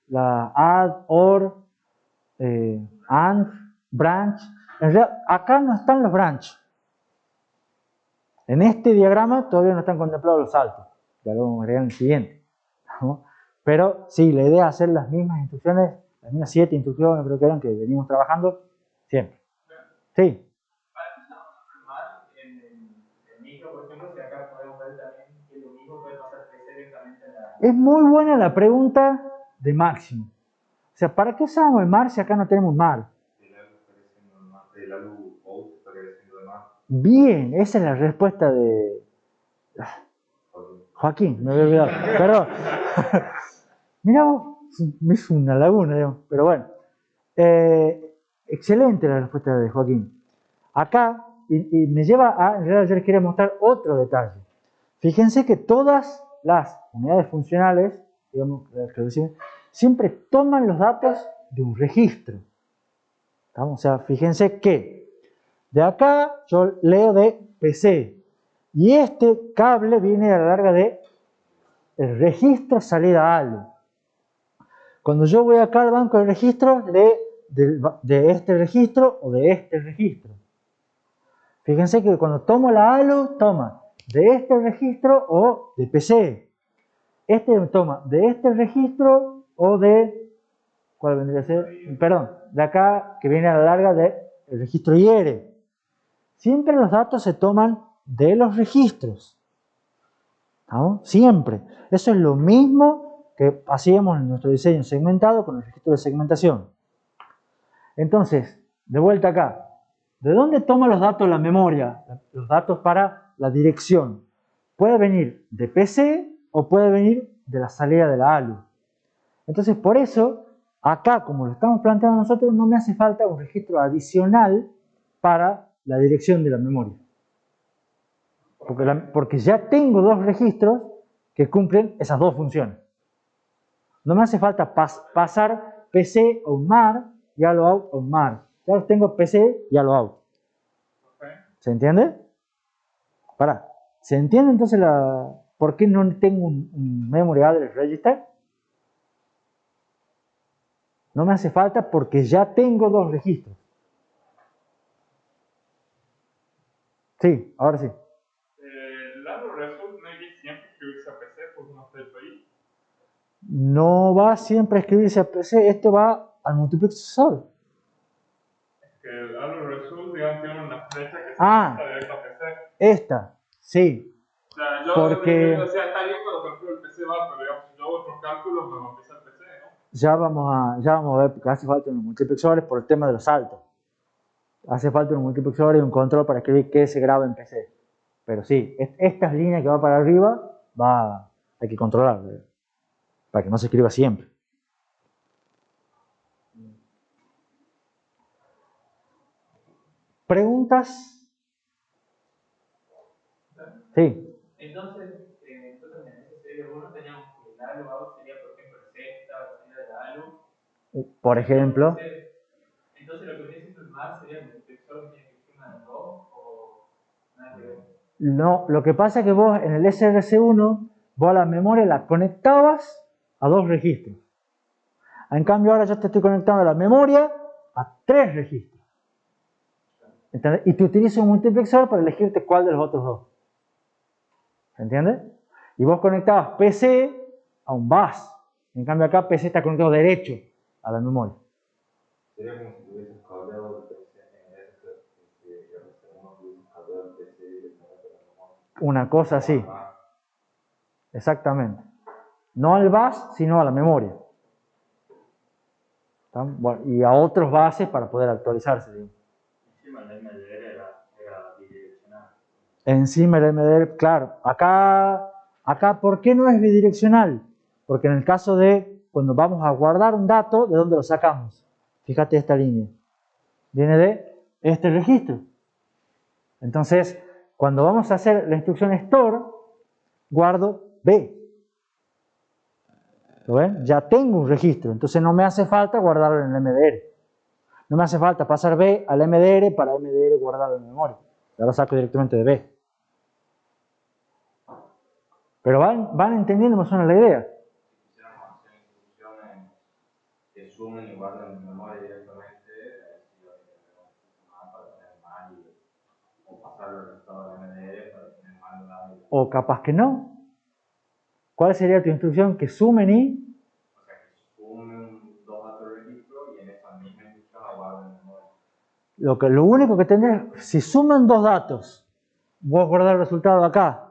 la add, or, and, branch. En realidad, acá no están los branch. En este diagrama todavía no están contemplados los saltos. Ya lo vamos a agregar en el siguiente. ¿No? Pero sí, la idea es hacer las mismas instrucciones, las mismas 7 instrucciones creo que eran que venimos trabajando siempre. Sí. En micro, por ejemplo, si acá podemos ver también que lo mismo puede pasar directamente en la... Es muy buena la pregunta de Máximo. O sea, ¿para qué usamos el mar si acá no tenemos mar? El ALU out estaría haciendo de más. Bien, esa es la respuesta de Joaquín, me había olvidado. Perdón. Mirá vos, me hizo una laguna, digamos. Pero bueno. Excelente la respuesta de Joaquín. Acá y me lleva a, en realidad yo les quería mostrar otro detalle. Fíjense que todas las unidades funcionales, digamos, siempre toman los datos de un registro. ¿Estamos? O sea, fíjense que de acá yo leo de PC y este cable viene a la larga de el registro salida ALU. Cuando yo voy acá al banco de registros, lee de este registro o de este registro. Fíjense que cuando tomo la ALU, toma de este registro o de PC. Este toma de este registro o de, ¿cuál vendría a ser? Perdón, de acá que viene a la larga del registro IR. Siempre los datos se toman de los registros. ¿No? Siempre. Eso es lo mismo que hacíamos en nuestro diseño segmentado con el registro de segmentación. Entonces, de vuelta acá. ¿De dónde toma los datos la memoria? Los datos para la dirección. Puede venir de PC o puede venir de la salida de la ALU. Entonces, por eso, acá, como lo estamos planteando nosotros, no me hace falta un registro adicional para la dirección de la memoria. Porque ya tengo dos registros que cumplen esas dos funciones. No me hace falta pasar PC a un MAR y a lo out a un MAR. Ya los tengo PC y a lo out. ¿Se entiende? ¿Se entiende entonces por qué no tengo un memory address register? No me hace falta porque ya tengo dos registros. Sí, ahora sí. Lado result no hay que siempre escribirse a PC porque no está hecho ahí. No va siempre a escribirse a PC, esto va al multiplexor. Es que el lado result, digamos, tiene una flecha que se Ah, directa a PC. esta, sí. O sea, yo, Porque o sea, está bien cuando calculo el PC va, pero digamos, si yo hago otros cálculos, me va a empezar el PC, ¿no? ya vamos a ver, porque hace falta unos multiplexores por el tema de los saltos. Hace falta un multiplexor y un control para escribir qué se graba en PC. Pero sí, estas líneas que va para arriba, hay que controlarlas, para que no se escriba siempre. ¿Preguntas? Sí. Entonces en ese serie 1 teníamos que el ALU out sería, por ejemplo, el Z, la salida de la ALU. Por ejemplo. Entonces lo que viene siendo el MAR sería el multiplexor que tiene que ser una de dos o nada que ver. No, lo que pasa es que vos en el SRC1, vos a la memoria la conectabas a dos registros. En cambio ahora yo te estoy conectando la memoria a tres registros. ¿Entendés? Y te utilizo un multiplexor para elegirte cuál de los otros dos. ¿Se entiende? Y vos conectabas PC a un bus. En cambio acá PC está conectado derecho a la memoria. Sería como si tuvieses cableado el PC en uno tuviese cableado el PC directamente a la memoria. Una cosa así. Exactamente. No al bus, sino a la memoria. Bueno, y a otros bases para poder actualizarse. Digamos. Encima el MDR era bidireccional. Encima el MDR, claro. Acá, ¿por qué no es bidireccional? Porque en el caso de cuando vamos a guardar un dato, ¿de dónde lo sacamos? Fíjate esta línea. Viene de este registro. Entonces, cuando vamos a hacer la instrucción store, guardo B. ¿Lo ven? Ya tengo un registro, entonces no me hace falta guardarlo en el MDR. No me hace falta pasar B al MDR para MDR guardarlo en memoria. Ya lo saco directamente de B. Pero van entendiendo más o menos la idea. Quisiéramos hacer instrucciones que sumen y guarden en memoria directamente, para tener mal o pasarlo al estado de MDR para tener mal la. O capaz que no. ¿Cuál sería tu instrucción? Que sumen y... O sea, que sumen dos datos de registro y en esa misma instrucción la guarden en memoria. Lo único que tendrás, si suman dos datos, vos guardar el resultado acá.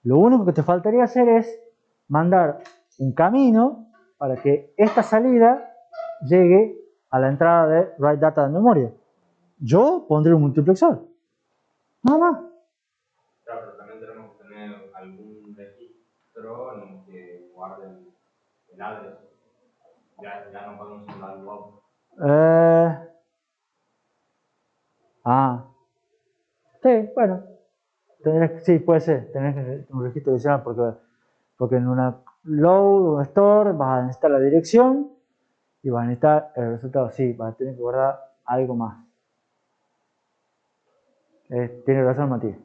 Lo único que te faltaría hacer es mandar un camino para que esta salida llegue a la entrada de write data de memoria. Yo pondré un multiplexor. Nada más. Claro, pero también tenemos que tener algún registro en el que guarde el address. Ya no podemos usar el log. Sí, bueno. Sí, puede ser. Tenés un registro adicional porque en una load o store vas a necesitar la dirección y vas a necesitar el resultado. Sí, vas a tener que guardar algo más. Tiene razón, Matías.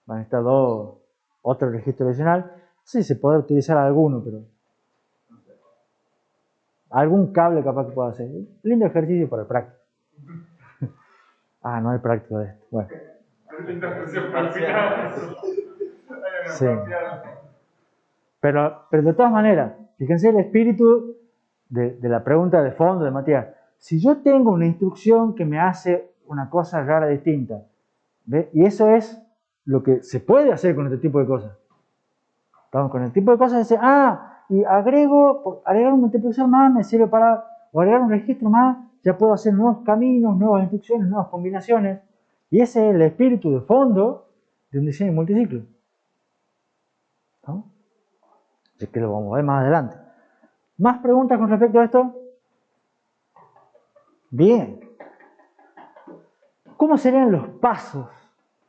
Vas a necesitar otro registro adicional. Sí, se puede utilizar alguno, pero algún cable capaz que pueda hacer. Lindo ejercicio para el práctico. No hay práctico de esto. Bueno. Sí. Pero de todas maneras, fíjense el espíritu de la pregunta de fondo de Matías. Si yo tengo una instrucción que me hace una cosa rara distinta, ¿ve? Y eso es lo que se puede hacer con este tipo de cosas. Estamos con el tipo de cosas de decir, y agregar un multiplexor más me sirve para, o agregar un registro más, ya puedo hacer nuevos caminos, nuevas instrucciones, nuevas combinaciones. Y ese es el espíritu de fondo de un diseño multiciclo. ¿No? Así que lo vamos a ver más adelante. ¿Más preguntas con respecto a esto? Bien. ¿Cómo serían los pasos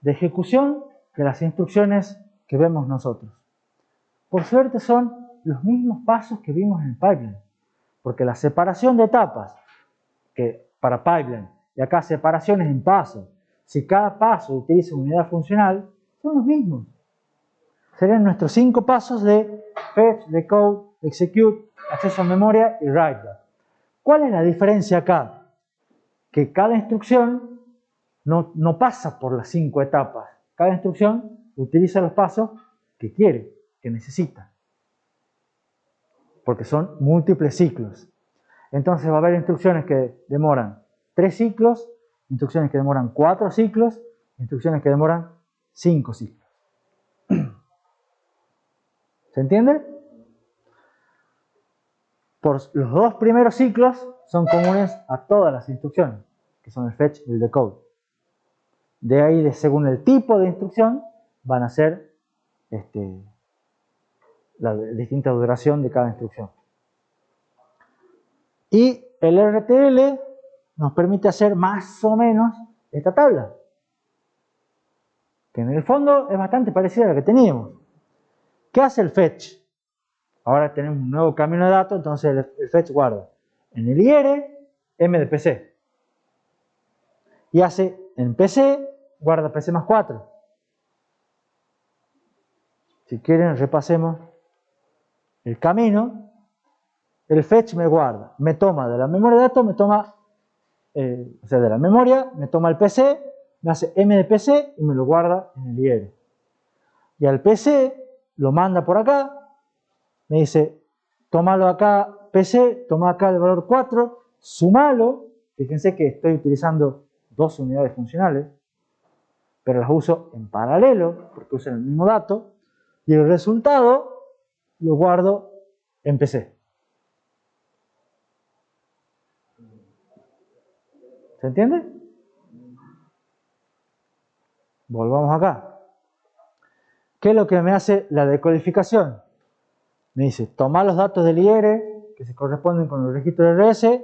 de ejecución de las instrucciones que vemos nosotros? Por suerte son los mismos pasos que vimos en el pipeline. Porque la separación de etapas, que para pipeline, y acá separaciones en pasos, si cada paso utiliza una unidad funcional, son los mismos. Serían nuestros 5 pasos de fetch, decode, execute, acceso a memoria y write back. ¿Cuál es la diferencia acá? Que cada instrucción no pasa por las 5 etapas. Cada instrucción utiliza los pasos que quiere, que necesita. Porque son múltiples ciclos. Entonces va a haber instrucciones que demoran 3 ciclos, instrucciones que demoran 4 ciclos, instrucciones que demoran 5 ciclos. ¿Se entiende? Los 2 primeros ciclos son comunes a todas las instrucciones, que son el fetch y el decode. De ahí, según el tipo de instrucción, van a ser la distinta duración de cada instrucción. Y el RTL nos permite hacer más o menos esta tabla, que en el fondo es bastante parecida a la que teníamos. ¿Qué hace el fetch? Ahora tenemos un nuevo camino de datos, entonces el fetch guarda en el IR M de PC. Y hace en PC, guarda PC más 4. Si quieren, repasemos el camino. El fetch me guarda, me toma de la memoria de datos, de la memoria, me toma el PC, me hace M de PC y me lo guarda en el IR. Y al PC lo manda por acá, me dice, tómalo acá PC, toma acá el valor 4, sumalo, fíjense que estoy utilizando 2 unidades funcionales, pero las uso en paralelo, porque usan el mismo dato, y el resultado lo guardo en PC. ¿Se entiende? Volvamos acá. ¿Qué es lo que me hace la decodificación? Me dice, toma los datos del IR, que se corresponden con el registro de RS,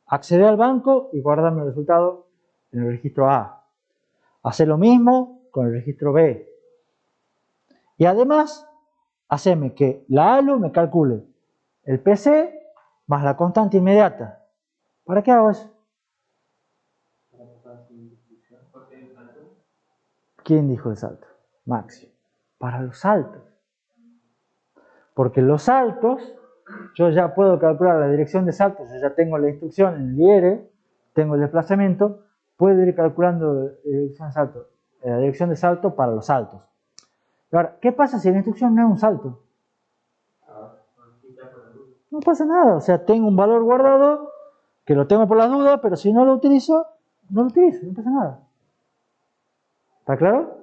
accede al banco y guárdame el resultado en el registro A. Hace lo mismo con el registro B. Y además, haceme que la ALU me calcule el PC más la constante inmediata. ¿Para qué hago eso? ¿Quién dijo el salto? Maxi. Para los saltos. Porque los saltos, yo ya puedo calcular la dirección de saltos, yo ya tengo la instrucción en el IR, tengo el desplazamiento, puedo ir calculando la dirección de salto para los saltos. Ahora, ¿qué pasa si la instrucción no es un salto? No pasa nada, o sea, tengo un valor guardado, que lo tengo por las dudas, pero si no lo utilizo, no pasa nada. ¿Está claro?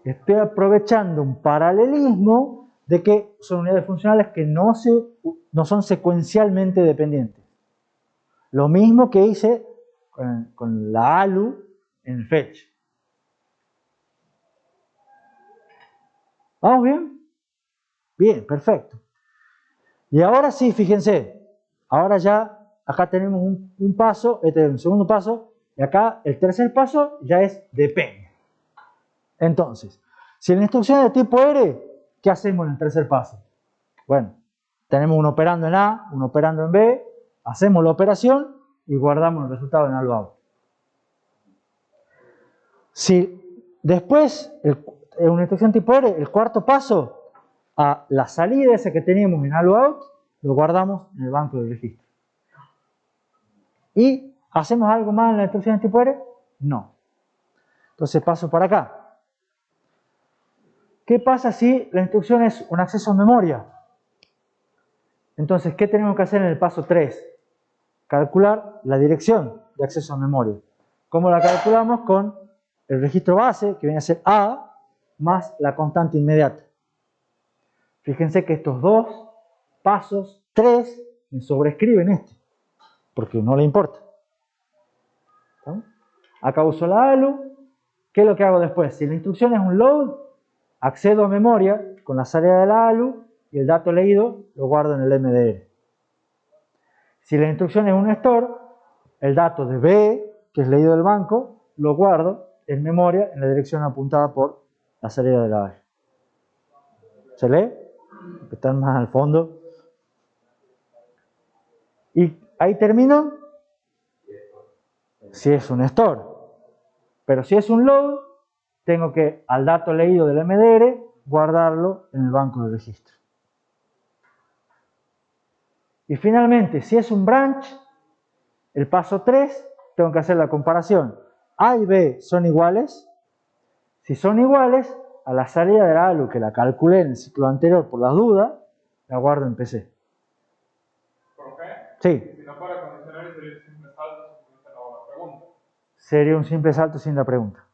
Estoy aprovechando un paralelismo de que son unidades funcionales que no son secuencialmente dependientes. Lo mismo que hice con la ALU en el fetch. ¿Vamos bien? Bien, perfecto. Y ahora sí, fíjense, ahora ya acá tenemos un paso, este es el segundo paso, Y acá el tercer paso ya es depende. Entonces, si la instrucción es de tipo R, ¿qué hacemos en el tercer paso? Bueno, tenemos un operando en A, un operando en B, hacemos la operación y guardamos el resultado en ALU-OUT. Si después, en una instrucción tipo R, el cuarto paso, a la salida esa que teníamos en ALU-OUT, lo guardamos en el banco de registro. ¿Y hacemos algo más en la instrucción tipo R? No. Entonces paso para acá. ¿Qué pasa si la instrucción es un acceso a memoria? Entonces, ¿qué tenemos que hacer en el paso 3? Calcular la dirección de acceso a memoria. ¿Cómo la calculamos? Con el registro base, que viene a ser A, más la constante inmediata. Fíjense que estos dos pasos, 3, me sobrescriben este, porque no le importa. ¿Estamos? Acá uso la ALU. ¿Qué es lo que hago después? Si la instrucción es un load, accedo a memoria con la salida de la ALU y el dato leído lo guardo en el MDR. Si la instrucción es un store, el dato de B, que es leído del banco, lo guardo en memoria en la dirección apuntada por la salida de la ALU. ¿Se lee? Están más al fondo. Y ahí termino si es un store. Pero si es un load, tengo que al dato leído del MDR guardarlo en el banco de registro. Y finalmente, si es un branch, el paso 3, tengo que hacer la comparación. A y B son iguales. Si son iguales, a la salida de la ALU, que la calculé en el ciclo anterior por las dudas, la guardo en PC. ¿Profe? Sí. Si no fuera condicional, sería un simple salto, simplemente no hago la pregunta. Sería un simple salto sin la pregunta.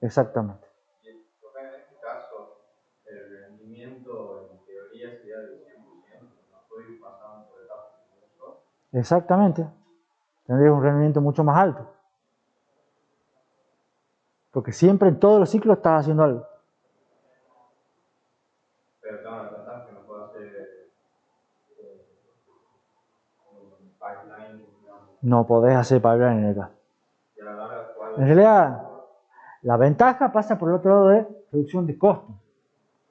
Exactamente. Y en este caso, el rendimiento en teoría sería del 100%, no estoy pasando por etapas de eso. Exactamente. Tendría un rendimiento mucho más alto. Porque siempre en todos los ciclos estás haciendo algo. Pero tengo la ventaja que no puedo hacer un pipeline, digamos. No podés hacer pipeline en acá. Y a la larga, ¿cuál En realidad, la ventaja pasa por el otro lado de reducción de costos,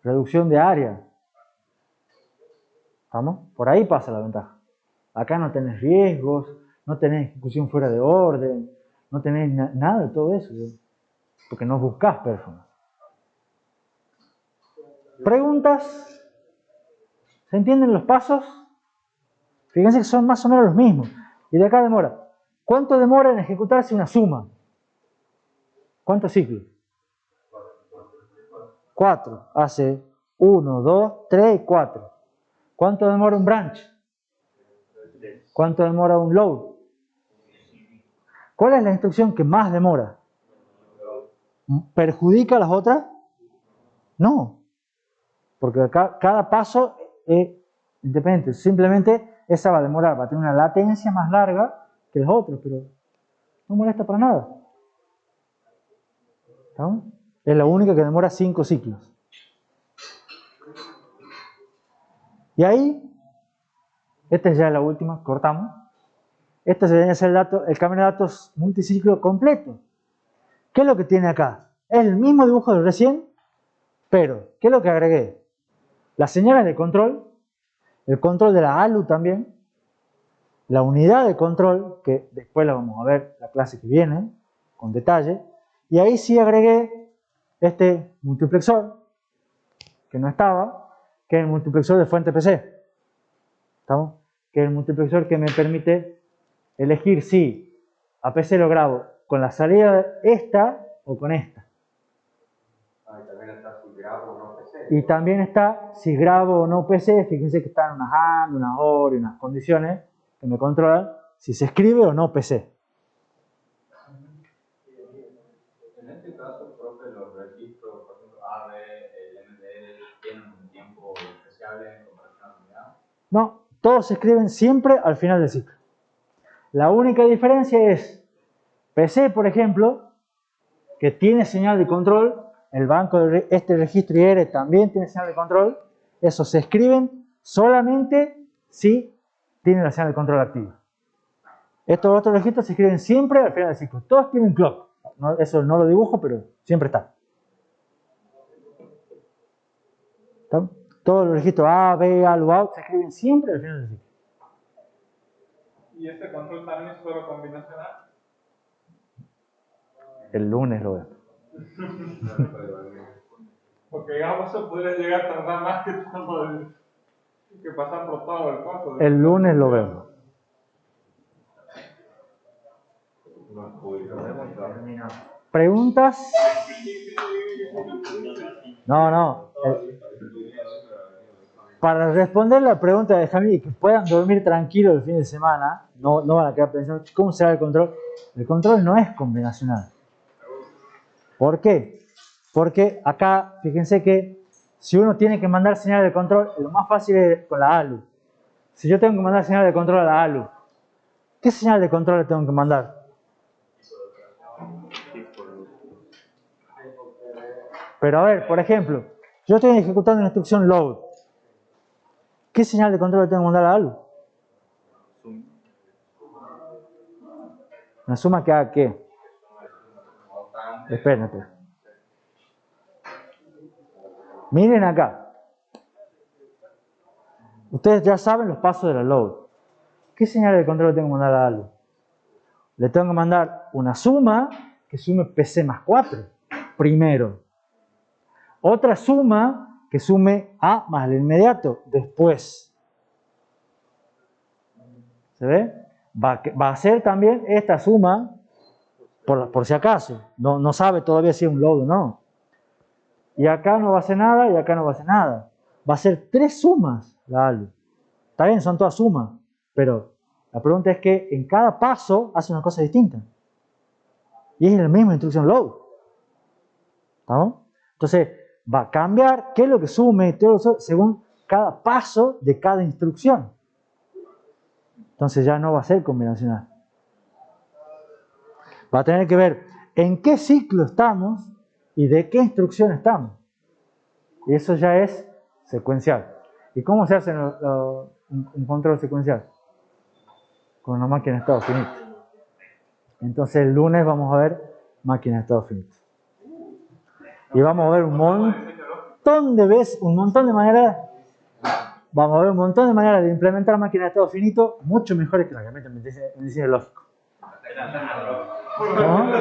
reducción de área. ¿Vamos? Por ahí pasa la ventaja. Acá no tenés riesgos, no tenés ejecución fuera de orden, no tenés nada de todo eso, porque no buscás performance. ¿Preguntas? ¿Se entienden los pasos? Fíjense que son más o menos los mismos. Y de acá demora. ¿Cuánto demora en ejecutarse una suma? ¿Cuántos ciclos? 4. Hace 1, 2, 3 y 4. ¿Cuánto demora un branch? ¿Cuánto demora un load? ¿Cuál es la instrucción que más demora? ¿Perjudica a las otras? No. Porque cada paso es independiente. Simplemente esa va a demorar, va a tener una latencia más larga que las otras, pero no molesta para nada. ¿Estamos? Es la única que demora 5 ciclos. Y ahí, esta es ya la última, cortamos. Este sería el camino de datos multiciclo completo. ¿Qué es lo que tiene acá? Es el mismo dibujo de recién, pero ¿qué es lo que agregué? Las señales de control, el control de la ALU también, la unidad de control, que después la vamos a ver la clase que viene, con detalle, y ahí sí agregué este multiplexor, que no estaba, que es el multiplexor de fuente PC. ¿Estamos? Que es el multiplexor que me permite elegir si a PC lo grabo con la salida esta o con esta. Ah, y también está si grabo o no PC. Y también está si grabo o no PC. Fíjense que están unas AND, unas OR y unas condiciones que me controlan si se escribe o no PC. En este caso, profe, los registros, por ejemplo, AB, el MDR, tienen un tiempo especial en comparación a la unidad. No, todos se escriben siempre al final del ciclo. La única diferencia es PC, por ejemplo, que tiene señal de control, el banco de este registro IR también tiene señal de control, esos se escriben solamente si tienen la señal de control activa. Estos otros registros se escriben siempre al final del ciclo. Todos tienen clock. No, eso no lo dibujo, pero siempre está. ¿Está? Todos los registros A, B, A, out se escriben siempre al final del ciclo. ¿Y este control también es solo combinacional? El lunes lo veo. Porque digamos eso podría llegar a tardar más que todo que pasar por todo el costo. El lunes lo veo. ¿Preguntas? No. Para responder la pregunta de Jamil y que puedan dormir tranquilos el fin de semana, no van a quedar pensando, ¿cómo será el control? El control no es combinacional. ¿Por qué? Porque acá, fíjense que si uno tiene que mandar señal de control, lo más fácil es con la ALU. Si yo tengo que mandar señal de control a la ALU, ¿qué señal de control le tengo que mandar? Pero a ver, por ejemplo, yo estoy ejecutando una instrucción load. ¿Qué señal de control le tengo que mandar a ALU? Una suma que haga ¿qué? Espérenme. Miren acá. Ustedes ya saben los pasos de la load. ¿Qué señal de control le tengo que mandar a ALU? Le tengo que mandar una suma que sume PC más 4 primero. Otra suma que sume A más el inmediato después. ¿Se ve? Va a hacer también esta suma por si acaso. No sabe todavía si es un load o no. Y acá no va a hacer nada y acá no va a hacer nada. Va a hacer 3 sumas la ALU. Está bien, son todas sumas. Pero la pregunta es que en cada paso hace una cosa distinta. Y es en la misma instrucción load. ¿Estamos? Entonces va a cambiar qué es lo que sume según cada paso de cada instrucción. Entonces ya no va a ser combinacional. Va a tener que ver en qué ciclo estamos y de qué instrucción estamos. Y eso ya es secuencial. ¿Y cómo se hace un control secuencial? Con una máquina de estado finito. Entonces el lunes vamos a ver máquina de estado finito. Y vamos a ver un montón de veces, un montón de maneras. Vamos a ver un montón de maneras de implementar máquinas de estado finito mucho mejores que las que meten en diseño lógico. Bueno,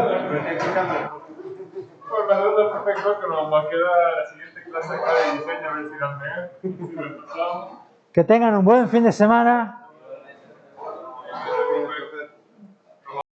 perfecto que nos va a quedar la siguiente clase acá de diseño a ver si la Que tengan un buen fin de semana.